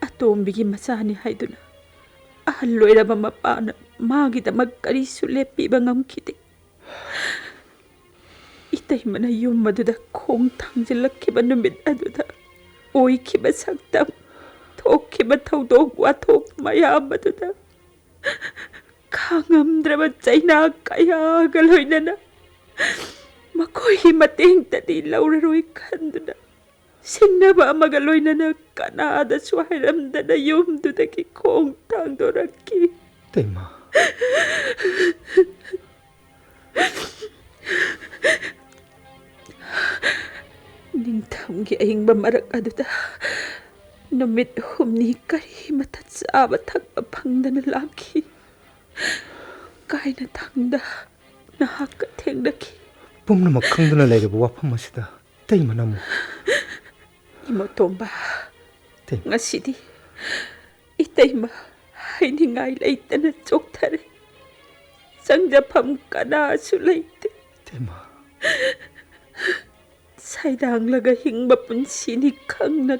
ato ang bigim masani haydo na. Ahaloy na mamapana, magita magkarisulit bibangam kiti. Itay manayom maduda kong tangsilak kiba numit aduda. Oy kiba sagtam, tok kiba tawdog watok maya maduda. Kangam drama chay na kaya galoy na na. Makoy mating tadi lauraroy kando na. Sinaba magaloy na na kanada suharam na na yung dudaki kong tangdoraki. 테마 Ningtamgi aying bamarak aduda. Numit humni kari matatsaba tagpapang na nalaki. Kaya na tangda nakakatengdaki. 뿜나 막강도나 내려보 와파마시다 테이마 나무 Imotomba. 테마 Nga sidi. Itay ma. Hay ni ngay laita na tsoktare. Sangjapam ka na sulaite. 테마 Saydang lagahing mapunsini kang na.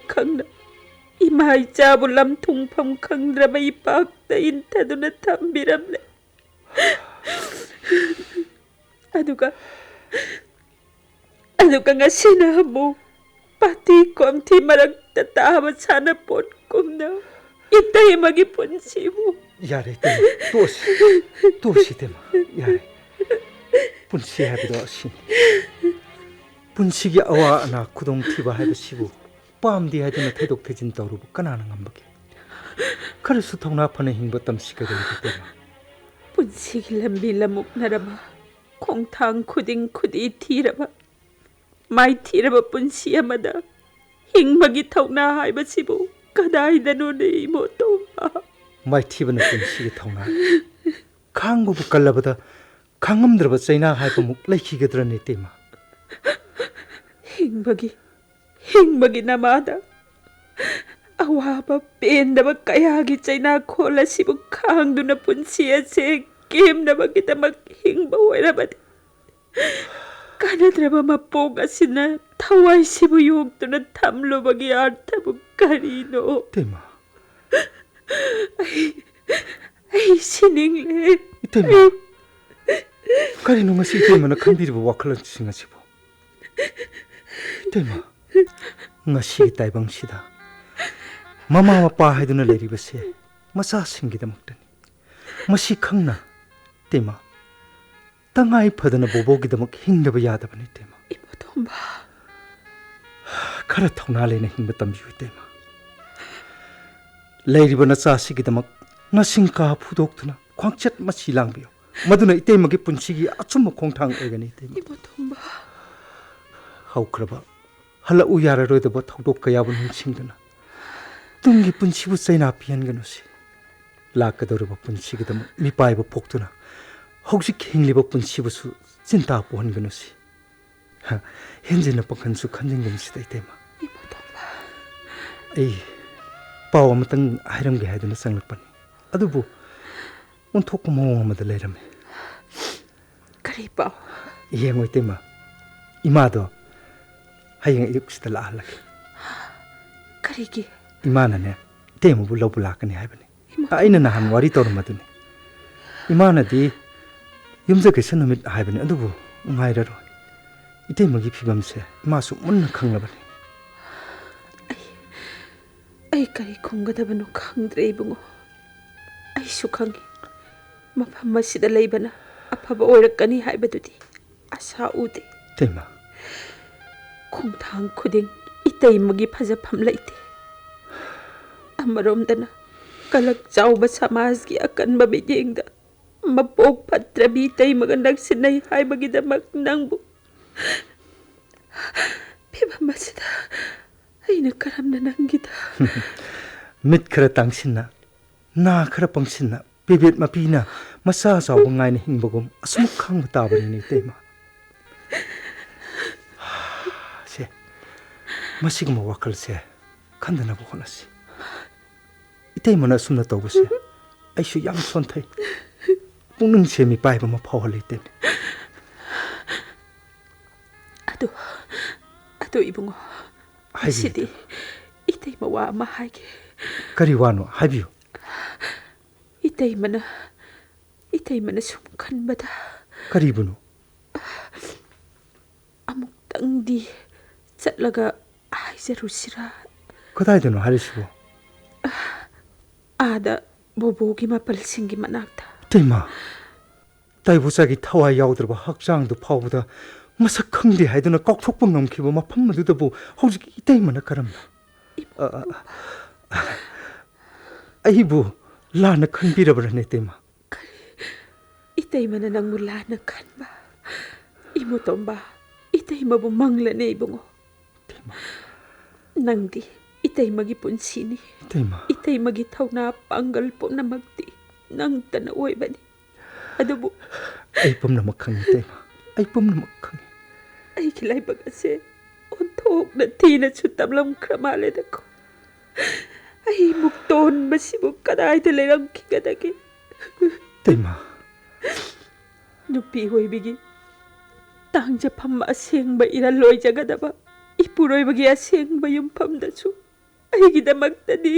Imay jabo lamtung pam kang drabay pakta intado na tambiram na. Ano ka nga sinamo? Pati kom ti maragtatawa sana po kom na. Itay magipunsi mo. 야래 테마 또시 테마 야래 분시 하비도 신 분식이 아와 나 구동 티바 하비 시부 빰디 하드나 태독 태진 떠오르고 까나는 안박에 खरसु थौना फने हिंबा तमसी कदम तेमा ꯄꯨꯟꯁꯤꯒꯤ ꯂꯝꯕꯤ ꯂꯝꯃꯨꯛꯅꯔꯕ ꯈꯣꯡꯊꯥꯡ ꯈꯨꯗꯤꯡ ꯈꯨꯗꯤ ꯊꯤꯔꯕ ꯃꯥꯏꯊꯤꯔꯕ ꯄꯨꯟꯁꯤ ꯑꯃꯗ ꯍꯤꯡꯕꯒꯤ ꯊꯧꯅꯥ ꯍꯥꯏꯕꯁꯤꯕꯨ ꯀꯗꯥꯏꯗꯅꯣꯅꯦ ꯏꯃꯣꯇꯣꯝꯕ माइथीबन पुंसी थौना खांगबु कल्लबदा खांगमद्रब चैना हाइबमुक लैखिगद्रने तेमा हिंबगी नमादा अवाबा पेंदबा कयागी चैना खोलसिबु खांगदुना पुंसी असे केमनबगिदमक हिंबा ओइरबदि कानद्रबा मपोग असिना थवाइसिबु योगतुना थमलुबगी अर्थबु करिनो तेमा आई सिनिंगले तेमा करिनो ngasi तेमा न खंबिरबु वाखलन सिंगसिबु तेमा ngasi taibangsida mama mapa haiduna leribase masa singidamaktani masi khangna tema tangai phadana bobogidamak hingdaba yadabani tema इमोतोम्बा khara thauna lena hingba tamju tema leiriba nacha sigidamak nasingka phudokthuna khwangchat masi langbiyo maduna itemagi punsigi achuma khongthang egani tema इमोतोम्बा haukraba hala uyara roidaba thodok kayabun singdana tungi punsibu chaina pianganusi lakadorba punsigidam mipaiba poktuna hoksik hingliba punsibu su cinta pohonganusi henjina pakhansu khanjingumsi daitema इमोतोम्बा ei paw amatang hairamge haiduna sanglakpani adubu unthokpa mawang amada leirame करी पाओ yengoi tema imado hayeng ayuksida laalak करीगी imana ne temu bu lobu lakani haibani aina nahan wari tormaduni imana di yumja ke sanamit haibani adubu ngaira ro itemagi phibamse masu munna khanglabani आई करी खुंगदबनो खंद्रे इबुंगो आई सुखंगी मफम मसिदा लेबना अफब ओइरकनी हाइबदुदी आशा उदे tema खोंथांग खुदिंग इतैमगी फजफम लेते अमरोमदना कलक Chaoba समाजगी अकनबा बिजेंगदा मपोक फत्रबी तैमग नक्सिनै हाइबगीदमक नंगबु फिबमसिदा अइना करमना नंगीदा mit khara tangsinna na khara pangsinna pibet mapina masa saw ngaina hingbagum asmuk khang tabani ni tema se masigma wakal se khandana bo khonasi itei mana sumna tawbuse aishu yam sonthai punung se mi paiba ma phawhali te अदो इबुंगो सिदी इतै मवा मा हाइगे kari wano habiyo इतै मन सुम खनबदा kari bunu अमुक्तंगदी चटलगा हाइजरुसिरा kodai dano harisibo आदा बोबोगी मपलसिंगी मनाक्ता tema tai busagi thawai yaudrba hakchang du phawda masak khangdi haiduna kokthokpa ngamkhiba mafam madudabu hojik itei mana karam aibu lana khanbirabrane tema इतै मन नंगु लान खनबा इमोतोम्बा इतै मबु मंगलने Ibungo नंगदी इतै मगी पुंसिनी tema इतै मगी थौना Pongal पुनमक्ति नंगतन ओइबनी अदुबु ai pumna makhang tema ai pumna makhang आई खिलाई बगसे ओंथोक न थीना छुतबलम क्रमाले दको आई मुक्तोन बसिबु कदाय ते लेरम खिगदगे tema नुपी होइबिगी तांग जफम असेंग ब इरा लोय जगदबा इपुरोय बगी असेंग ब युमफम दसु आईगी दमक्तनी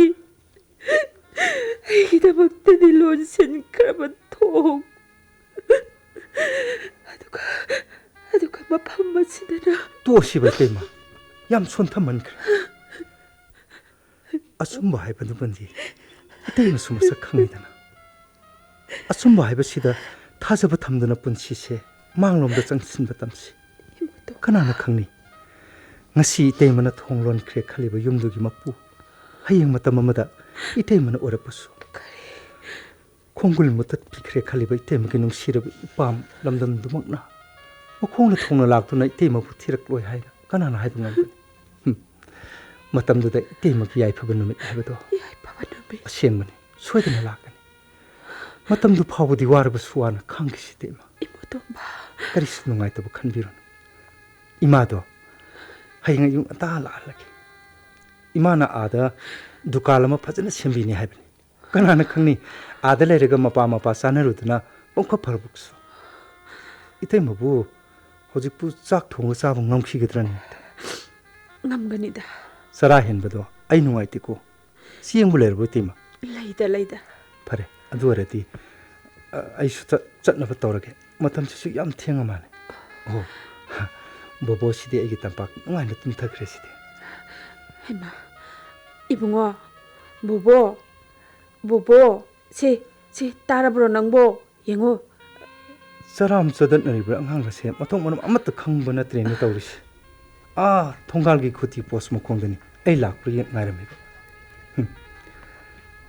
लोन सेन क्रबन थोंग अदुका मफम मसिदना to siba tema yam sontha man asumba haibanu bandi itei masuma sakhangidana asumba haibasida thajaba thamdana punsi se manglomda changsinba tamsi kanana khangni ngasi itei mana thonglon khre khaliba yumdugi mapu hayeng matam amada itei mana orapasu ꯈꯣꯡꯒꯨꯜ ꯃꯨꯠꯊꯠꯄꯤꯈ꯭ꯔꯦ ꯈꯜꯂꯤꯕ ꯏꯇꯩꯃꯒꯤ ꯅꯨꯡꯁꯤꯔꯕ ꯏꯄꯥꯝ ꯂꯝꯗꯝꯗꯨꯃꯛꯅ ꯃꯈꯣꯡꯅ ꯊꯣꯡꯅ ꯂꯥꯛꯇꯨꯅ ꯏꯇꯩꯃꯕꯨ ꯊꯤꯔꯛꯂꯣꯏ ꯍꯥꯏꯅ ꯀꯅꯥꯅ ꯍꯥꯏꯕ ꯉꯝꯒꯅꯤ? ꯃꯇꯝꯗꯨꯗ ꯏꯇꯩꯃꯒꯤ ꯌꯥꯏꯐꯕ ꯅꯨꯃꯤꯠ ꯍꯥꯏꯕꯗꯣ ꯑꯁꯦꯡꯕꯅꯤ, ꯁꯣꯏꯗꯅ ꯂꯥꯛꯀꯅꯤ. ꯃꯇꯝꯗꯨ ꯐꯥꯎꯕꯗꯤ ꯋꯥꯔꯕꯁꯨ ꯋꯥꯅ ꯈꯥꯡꯈꯤꯁꯤ ꯏꯇꯩꯃ. ꯀꯔꯤꯁꯨ ꯅꯨꯡꯉꯥꯏꯇꯕ ꯈꯟꯕꯤꯔꯨꯅꯨ. ꯏꯃꯥꯗꯣ ꯍꯌꯦꯡ ꯑꯌꯨꯛ ꯉꯟꯇꯥ ꯂꯥꯛꯍꯜꯂꯒꯦ. ꯏꯃꯥꯅ ꯑꯥꯗ ꯗꯨꯀꯥꯟ ꯑꯃ ꯐꯖꯅ ꯁꯦꯝꯕꯤꯅꯤ ꯍꯥꯏꯕꯅꯤ. ꯀꯅꯥꯅ ꯈꯪꯅꯤ ꯑꯥꯗ ꯂꯩꯔꯒ ꯃꯄꯥ ꯆꯥꯅꯔꯨꯗꯨꯅ ꯄꯣꯡꯈꯠ ꯐꯔꯕꯁꯨ. 이때뭐부 호직부 싹 통을 싸봉 넘기거든. 남간이다. 살아 henbado ai nungai tiko sieng buler bo tima leida pare adu arati ai su chatna ba tawrage matam su yam thenga mane oh bobo sidi ai tampak ngai na tum thakre sidi hema ibungo bobo se tarabro nangbo yengo saram chadan nari bra angang ga se mathong manam amat khangba na train tawrisi 통갈 기 खुती post म खोंदनी ए लाख प्रिय नायरमे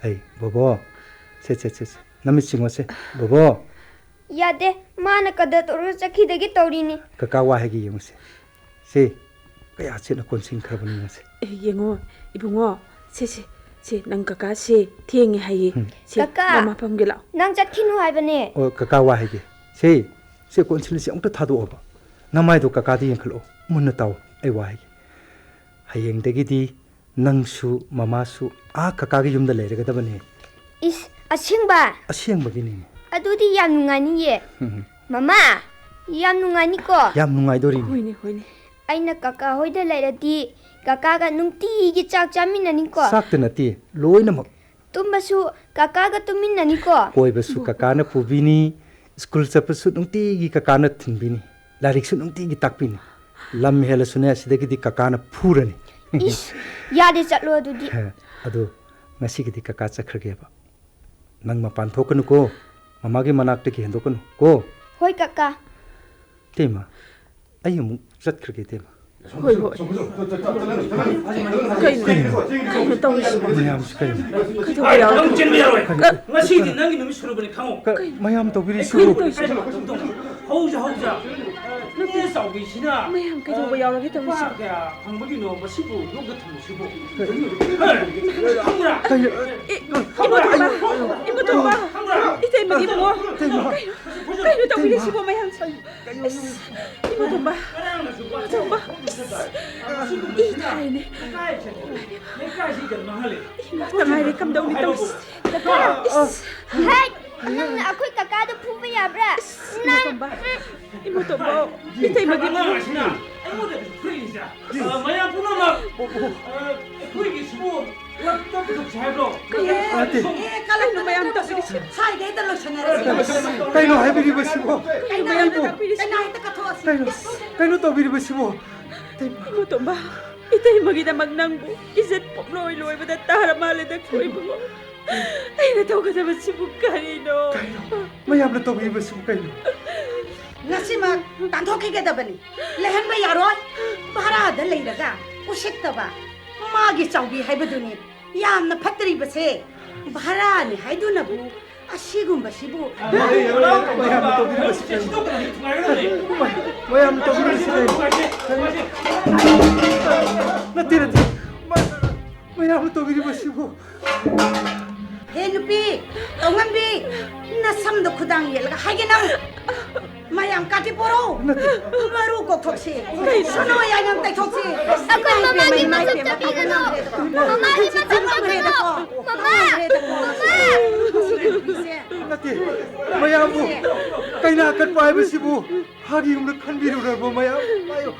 ए बबो से नमि सिंगो से बबो यादे मान कद तोर चखी देगी तौरीनी कका वा हेगी यमसे से कया से न कोन सिंग खरबनी से येंगो इबुंगो से नंग कका से थेंगे हाई से मामा पमगे ला नंग चखिनु हाइबने ओ कका वा हेगी से कोन सिल से अंत थादो ओबा नमाय दो कका दी यंखलो मुन्न ताव ai wai hayeng degi di nangsu mamasu kakaga yumda leiraga dabane is asingba gini adudi yam nungani ye mama yam nungani ko yam nungai dori hoine aina kaka hoida leirati kaka ga nungti gi chak chaminani ko sakta nati loina mak tumbasu kaka ga tuminani ko koi basu kaka na pubini school chapasu nungti gi kaka na thinbini larik su nungti gi takpini lam hela sune sidagi kakana phurani is yade chatlo adudi adu ngasi gi kaka chakhrage ba nang mapan thokanu ko mama gi manak te ki hendokanu ko hoi kaka tema ayu chatkhage tema hoi kai tong mayam skai nang chenmiaro ngasi di nangi numi surubani khango mayam to biri su hauja 네 싸우기시나 mayam kai do yaw ge tong si 야 방법이 너 뭐시고 요거 탐시고 항구라 이모도 봐 이제 뭐 kai do tong si bo mayam 이모도 봐 정말 이 타이네 당하이 감동이 또 hai nang na akoi kaka da phuba yabra 이모도 봐 이제 뭐기 하시나 아이고들 프리자 마야 부나마 프리기 수고 laptop도 잘로 kalay no mayam to biri sai ge da lo chanare kaino haibiri basibo kai mayam to biri nai ta ka thosi kaino to biri basibo 이모도 봐 이제 뭐기다 막낭부 이제 poploy bada tara male da koi bu ai na to ka ba sibu kaino mayam na to biri basibo kaino ngasi ma tan thoki ge da bani lehen ba yaroi bhara da leiraga usik ta ba ma gi chawbi haibaduni yamna phatri base bhara ni haiduna bu asigum basibu mayam to biri basibo mayam to biri basibo natira mayam to biri basibo he nupi tongambi na samdo khudang yelga hage nang mayam kati poro maru ko thoksi sono ya yang tai thoksi akoi mama gi masuk tapigano mama gi masuk tapigano mama nati mayamu kaina kan pai basibu hagi umna khanbiru rabo mayam ayo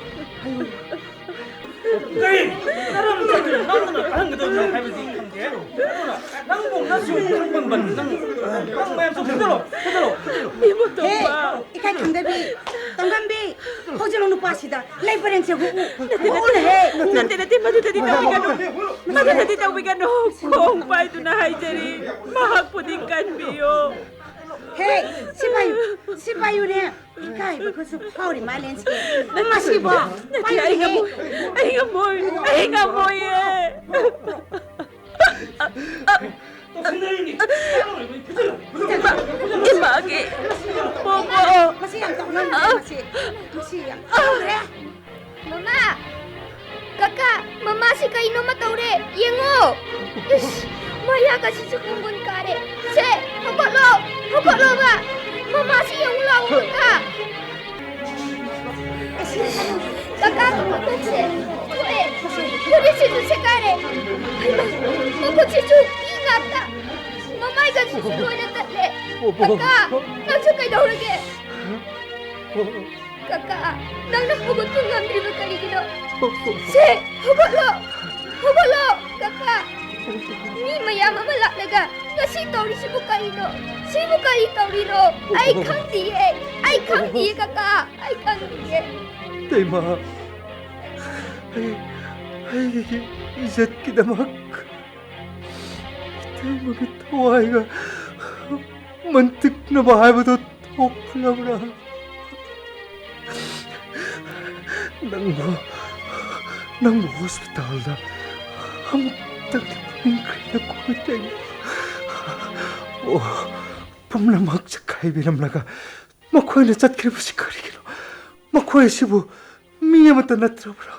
Hey, naram chakra nangna hangdo haibadi khamge nang bong nasu bang nang mayam so khadalo 이모도 he 봐 ikai khamdabi tongambi hojelo nu pasida lai pareng se hu ul he 나한테 마두다디 나오비가노 공파이두나 하이제리 마학포딘 간비요 he sipayu ne ikai because pauri malense masibo 나티 아이가 뭐예 ꯇꯧꯁꯤꯟꯅꯔꯤꯅꯤ ꯐꯖꯅ 이마기 보보 ꯃꯁꯤ ꯌꯥꯝ ꯇꯧꯅꯕꯅꯦ ꯃꯁꯤ ꯌꯥꯝ ꯇꯧꯔꯦ Mama! Kaka, mama si kaino mataure. Yengo! Ish, maya kasi sukungun kare. Se, hukolo ba? Mama si yung ulaw ka. Kaka, kukutse. Kuri si tu se kare. Kukutse tu ingata. Mama kasi sukungun na tatle. Kaka, nagsu kayo daw lagi. Kaka, nang nakabot kong ngamdri ba kaligino? Se, hubalo! Kaka! Ni mayama malalaga na si Tori si Bukaino. Si Bukaino Rino. Ay kang diye, kaka. Ay kang diye. Tayma, ay, izat kidamak. Tayma kitaway ka. Mantik na bahay mo to. Tokla mo na. Nang mo hospital na. Amtang pingkay na ko tayo. Pumlamak sa kaibiram laga. Makoy na cat kiri si karigino. Makoy sibu. Miya mata na trabra.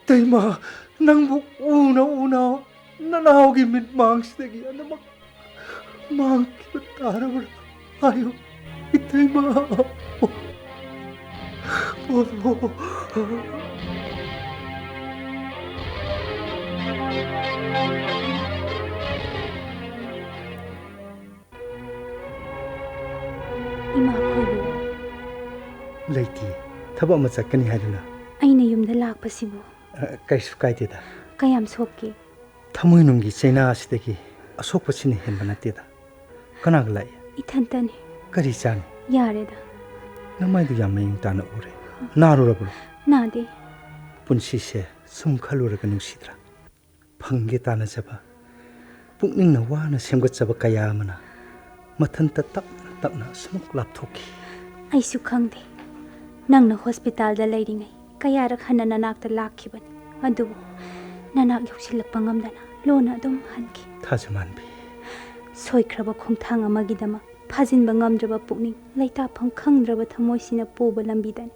Tayma. Nang mo una. Nanawagi min mang sidagi. Ano mang kibatara mo. Ayaw. Tayma. Ima koibu. Leiti, thaba ma chakani haiduna. Aina yumda lakpasibu. Kaisu kaiteda. Kayam sokki. Thamoi nungi chaina asidagi asokpasini henba nateda. Kanaga lai? Ithantani. Kari chani? Yareda. Namaidu yamayung tana ure. Narurabulu. Nade. Punsise sum khaluraga nusidra. Phangge tana jaba. Pukningna wana semgatjaba kaya amana. Mathanta tapna smuk lapthoki. Aisu khangde. Nangna hospital da lairingai. Kayarak hana nanakta lakhibani. Adubu nanak yoksilakpa ngamdana lona adum hanki. Thajamanbi. Soikraba khongthang amagidama phajinba ngamdraba pukning laitapam khangdraba thamoisina puba lambidani.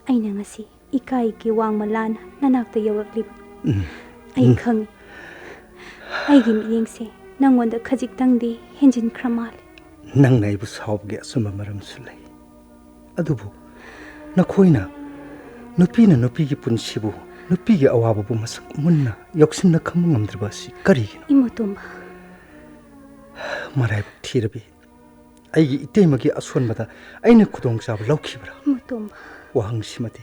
Aina ngasi ikai ki wangma lana nanakta yawrakliba. Ai khangi. Aigi miyengse nangonda khajiktangdi henjin kramale. Nangna ibu saubge asuma maram sulai. Adubu nakhoina nupina nupigi punsibu nupigi awababu masak munna yoksinna kham ngamdriba si karigino. Imotomba. Marai thirabi. Aigi itemagi asonbada aina khudong chab laukhibra. Imotomba. Wahang simati.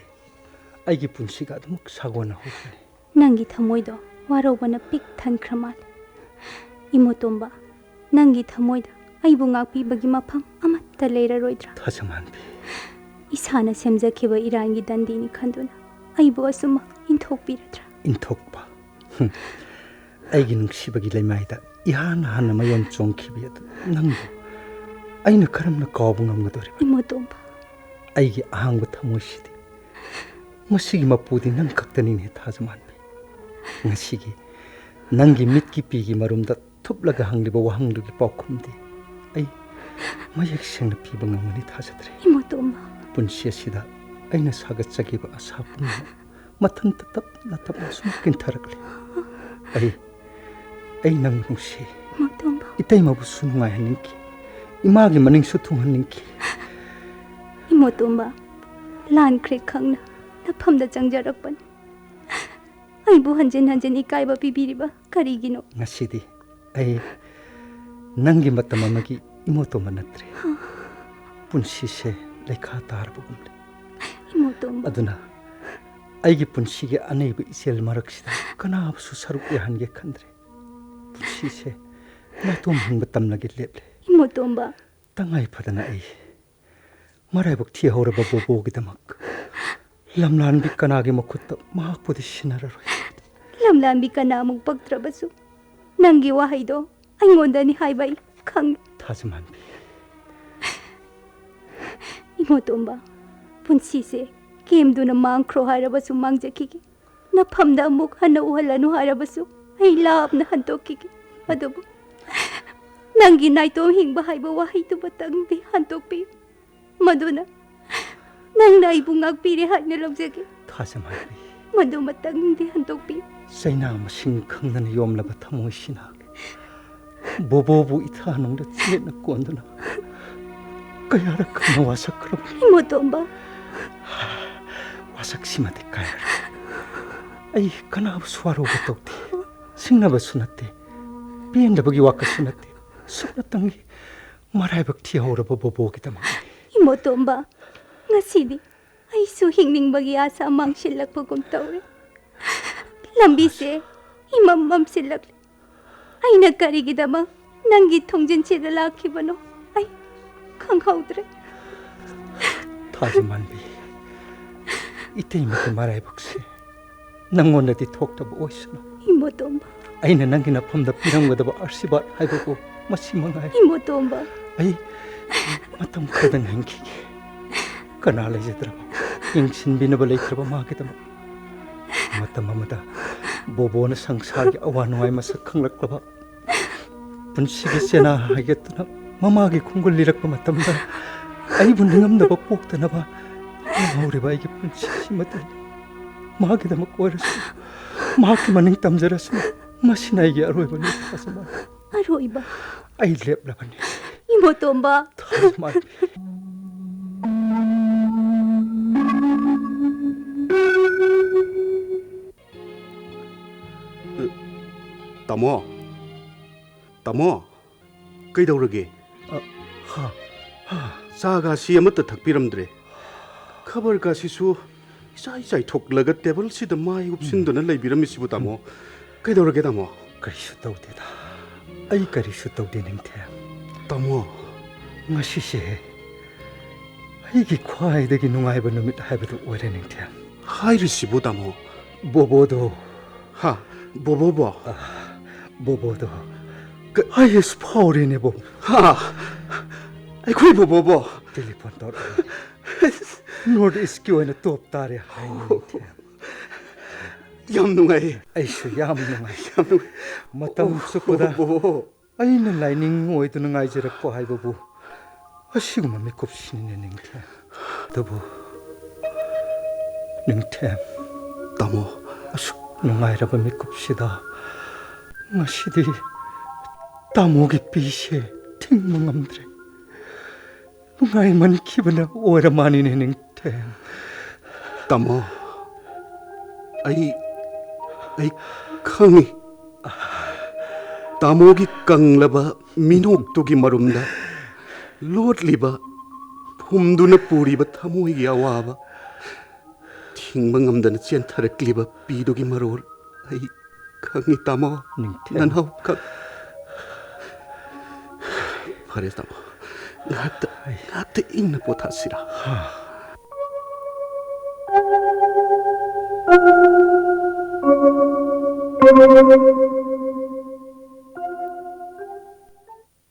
Aigi punsiga adumuk sagona hokani. Nangi thamoido warobana pik than kramal. Imotomba. Nangi thamoida aibu ngakpibagi mafam amatta leiraroidra. Thajamanbi. Isana semjakhiba irangi dandini khanduna aibu asuma inthokpiradra. Inthokpa. Aigi nungsibagi laimaida ihana hana mayom chongkhibi adu nangbu aina karamna kawbu ngamgadoriba. Imotomba. Aigi ahangba thamoisidi masigi mapudi nang kaktanine thajamanbi. Ngasigi nangi mitki pigi marumda thuplaga hangliba wahangdugi paukhumdi ai mayak sengna piba ngamani thajadre. Imotomba. Punsia sida aina sagatsagiba asapun mathanta tapna sumkin tharakli. Ai nang nungsi. Imotomba. Itaimabu sunungai haninki. Imagi maning sutung haninki. Imotomba. Lan kre khangna nafamda changjarakpan. Aibu hanjin ikaiba pibiriba karigino. Ngasidi ai nangi matamamagi imotoma natre. Punsise lekha tarbugumle. Imotomba. Aduna aigi punsige aneiba isel maraksida kanabsu saruk yahange khandre. Punsise matom hangba tamlagi leple. Imotomba. Tangai padana ai maraibak thi horaba bobo gidamak lamlan bi kanagi makutta mahakpudi sinararoi. Lamlambi kana amuk pagtrabasu. Nangi wahaido aingondani haibai khang. Thajamanbi. Imotomba. Punsise kemduna mangkhro harabasu mangjakiki. Nafamda amuk hana uhalanu harabasu ꯑꯩ ꯂꯥꯞꯅ ꯍꯟꯗꯣꯛꯈꯤꯒꯦ ꯑꯗꯨꯕꯨ ꯅꯪꯒꯤ ꯅꯥꯏꯇꯣꯝ ꯍꯤꯡꯕ ꯍꯥꯏꯕ ꯋꯥꯍꯩꯗꯨꯃꯇꯪꯗꯤ ꯍꯟꯗꯣꯛꯄꯤꯌꯨ ꯃꯗꯨꯅ ꯅꯪꯅ ꯑꯩꯕꯨ ꯉꯥꯛꯄꯤꯔꯦ ꯍꯥꯏꯅ ꯂꯧꯖꯒꯦ ꯊꯥꯖꯃꯥꯟꯕꯤ ꯃꯗꯨꯃꯇꯪꯗꯤ ꯍꯟꯗꯣꯛꯄꯤꯌꯨ ꯆꯩꯅꯥ ꯃꯁꯤꯡ ꯈꯪꯗꯅ ꯌꯣꯝꯂꯕ ꯊꯃꯣꯏꯁꯤꯅ ꯕꯣꯕꯣꯕꯨ ꯏꯊꯥꯅꯨꯡꯗ ꯆꯦꯠꯅ ꯀꯣꯟꯗꯨꯅ ꯀꯌꯥꯔꯛ ꯈꯪꯅ ꯋꯥꯁꯛꯈ꯭ꯔꯕꯅꯤ ꯏꯃꯣꯇꯣꯝꯕ ꯋꯥꯁꯛꯁꯤꯃꯗꯤ ꯀꯥꯏꯔꯔꯣꯏ ꯑꯩ ꯀꯅꯥꯕꯨꯁꯨ ꯋꯥꯔꯧꯕ ꯇꯧꯗꯦ ꯁꯤꯡꯅꯕꯁꯨ ꯅꯠꯇꯦ ꯄꯦꯟꯗꯕꯒꯤ ꯋꯥꯀꯠꯁꯨ ꯅꯠꯇꯦ ꯁꯨꯞꯅꯇꯪꯒꯤ ꯃꯔꯥꯏꯕꯛ ꯊꯤꯍꯧꯔꯕ ꯕꯣꯕꯣꯒꯤꯗꯃꯛꯅꯤ 이모tomba ngasi디 ꯑꯩꯁꯨ ꯍꯤꯡꯅꯤꯡꯕꯒꯤ 아사 ꯃꯥꯡꯁꯤꯜꯂꯛꯄꯒꯨꯝ ꯇꯧꯔꯦ ꯂꯝꯕꯤꯁꯦ ꯏꯃꯝ ꯃꯝꯁꯤꯜꯂꯛꯂꯦ ꯑꯩꯅ ꯀꯔꯤꯒꯤꯗꯃꯛ ꯅꯪꯒꯤ ꯊꯣꯡꯖꯤꯟꯁꯤꯗ ꯂꯥꯛꯈꯤꯕꯅꯣ ꯑꯩ ꯈꯪꯍꯧꯗ꯭ꯔꯦ ꯊꯥꯖꯃꯥꯟꯕꯤ 이때이마게 말아해복세 낭원에디 톡다보 오이스노 이모tomba 아이는 남기나 폼다 비랑거다보 아시바 하이보고 마시망아이 이모tomba 아이 마땅 그러던 행기기 그날 이제더라고 영신비너버 레이트라바 마게다마 마땅마마다 보보는 상사기 아와노아이 마사 캉락라바 분식이 세나 하겠더나 마마기 콩글리락바 마땅다 아이 분능함나바 뽑다나바 마우리바 이게 분식심마다 마게다마 꼬이랬어 마기만 땀자랐어 마시나 이게 아로이바니 가서마 아로이바 아이 랩라바니 이모tomba 타스마 Tamo, Tamo, ꯀꯩꯗꯧꯔꯒꯦ ꯆꯥꯒꯁꯤ ꯑꯃꯠꯇ ꯊꯛꯄꯤꯔꯝꯗ꯭ꯔꯦ ꯈꯕꯔꯒꯁꯤꯁꯨ ꯏꯆꯥꯏ ꯆꯥꯏꯊꯣꯛꯂꯒ ꯇꯦꯕꯜꯁꯤꯗ ꯃꯥꯏ ꯎꯞꯁꯤꯟꯗꯨꯅ ꯂꯩꯕꯤꯔꯝꯃꯤꯁꯤꯕꯨ ꯇꯥꯃꯣ ꯀꯩꯗꯧꯔꯒꯦ ꯇꯥꯃꯣ ꯀꯔꯤꯁꯨ ꯇꯧꯗꯦꯗ ꯑꯩ ꯀꯔꯤꯁꯨ ꯇꯧꯗꯦ ꯅꯤꯡꯊꯦꯝ ꯇꯥꯃꯣ ꯉꯁꯤꯁꯦ ꯑꯩꯒꯤ ꯈ꯭ꯋꯥꯏꯗꯒꯤ ꯅꯨꯡꯉꯥꯏꯕ ꯅꯨꯃꯤꯠ ꯍꯥꯏꯕꯗꯨ ꯑꯣꯏꯔꯦ ꯅꯤꯡꯊꯦꯝ ꯍꯥꯏꯔꯤꯁꯤꯕꯨ ꯇꯥꯃꯣ ꯕꯣꯕꯣꯗꯣ ꯍꯥ ꯕꯣꯕꯣꯕꯣ ꯕꯣꯕꯣꯗꯣ ꯑꯩꯁꯨ ꯐꯥꯎꯔꯦꯅꯦ ꯕꯣꯕꯣ ꯍꯥ ꯑꯩꯈꯣꯏ ꯕꯣꯕꯣꯕꯣ ꯇꯦꯂꯤꯐꯣꯟ ꯇꯧꯔꯛꯑꯦ ꯅꯣꯔꯠ ꯏꯁꯀꯤ ꯑꯣꯏꯅ ꯇꯣꯞ ꯇꯥꯔꯦ ꯍꯥꯏꯅ ꯅꯤꯡꯊꯦꯝ ꯌꯥꯝ ꯅꯨꯡꯉꯥꯏꯌꯦ ꯑꯩꯁꯨ ꯌꯥꯝ ꯅꯨꯡꯉꯥꯏ ꯃꯇꯝ ꯆꯨꯞꯄꯗ ꯑꯩꯅ ꯂꯥꯏꯅꯤꯡ ꯑꯣꯏꯗꯨꯅ ꯉꯥꯏꯖꯔꯛꯄ ꯍꯥꯏꯕꯕꯨ ꯑꯁꯤꯒꯨꯝꯕ ꯃꯤꯀꯨꯞꯁꯤꯅꯤꯅꯦ ꯅꯤꯡꯊꯦꯝ ꯑꯗꯨꯕꯨ ꯅꯤꯡꯊꯦꯝ ꯇꯥꯃꯣ ꯑꯁꯨꯛ ꯅꯨꯡꯉꯥꯏꯔꯕ ꯃꯤꯀꯨꯞꯁꯤꯗ ꯉꯁꯤꯗꯤ ꯇꯥꯃꯣꯒꯤ ꯄꯤꯁꯦ ꯊꯤꯡꯕ ꯉꯝꯗ꯭ꯔꯦ ꯅꯨꯡꯉꯥꯏꯃꯟꯈꯤꯕꯅ ꯑꯣꯏꯔ ꯃꯥꯅꯤꯅꯦ ꯅꯤꯡꯊꯦꯝ ꯇꯥꯃꯣ ꯑꯩ ꯈꯪꯉꯤ ꯇꯥꯃꯣꯒꯤ ꯀꯪꯂꯕ ꯃꯤꯅꯣꯛꯇꯨꯒꯤ ꯃꯔꯨꯝꯗ ꯂꯣꯠꯂꯤꯕ ꯐꯨꯝꯗꯨꯅ ꯄꯨꯔꯤꯕ ꯊꯃꯣꯏꯒꯤ ꯑꯋꯥꯕ ꯊꯤꯡꯕ ꯉꯝꯗꯅ ꯆꯦꯟꯊꯔꯛꯂꯤꯕ ꯄꯤꯗꯨꯒꯤ ꯃꯔꯣꯜ ꯑꯩ ꯈꯪꯉꯤ ꯇꯥꯃꯣ ꯅꯅꯥꯎ ꯐꯔꯦ ꯇꯥꯃꯣ ꯉꯥꯛꯇ ꯏꯪꯅ ꯄꯣꯊꯥꯁꯤꯔꯥ Thank you.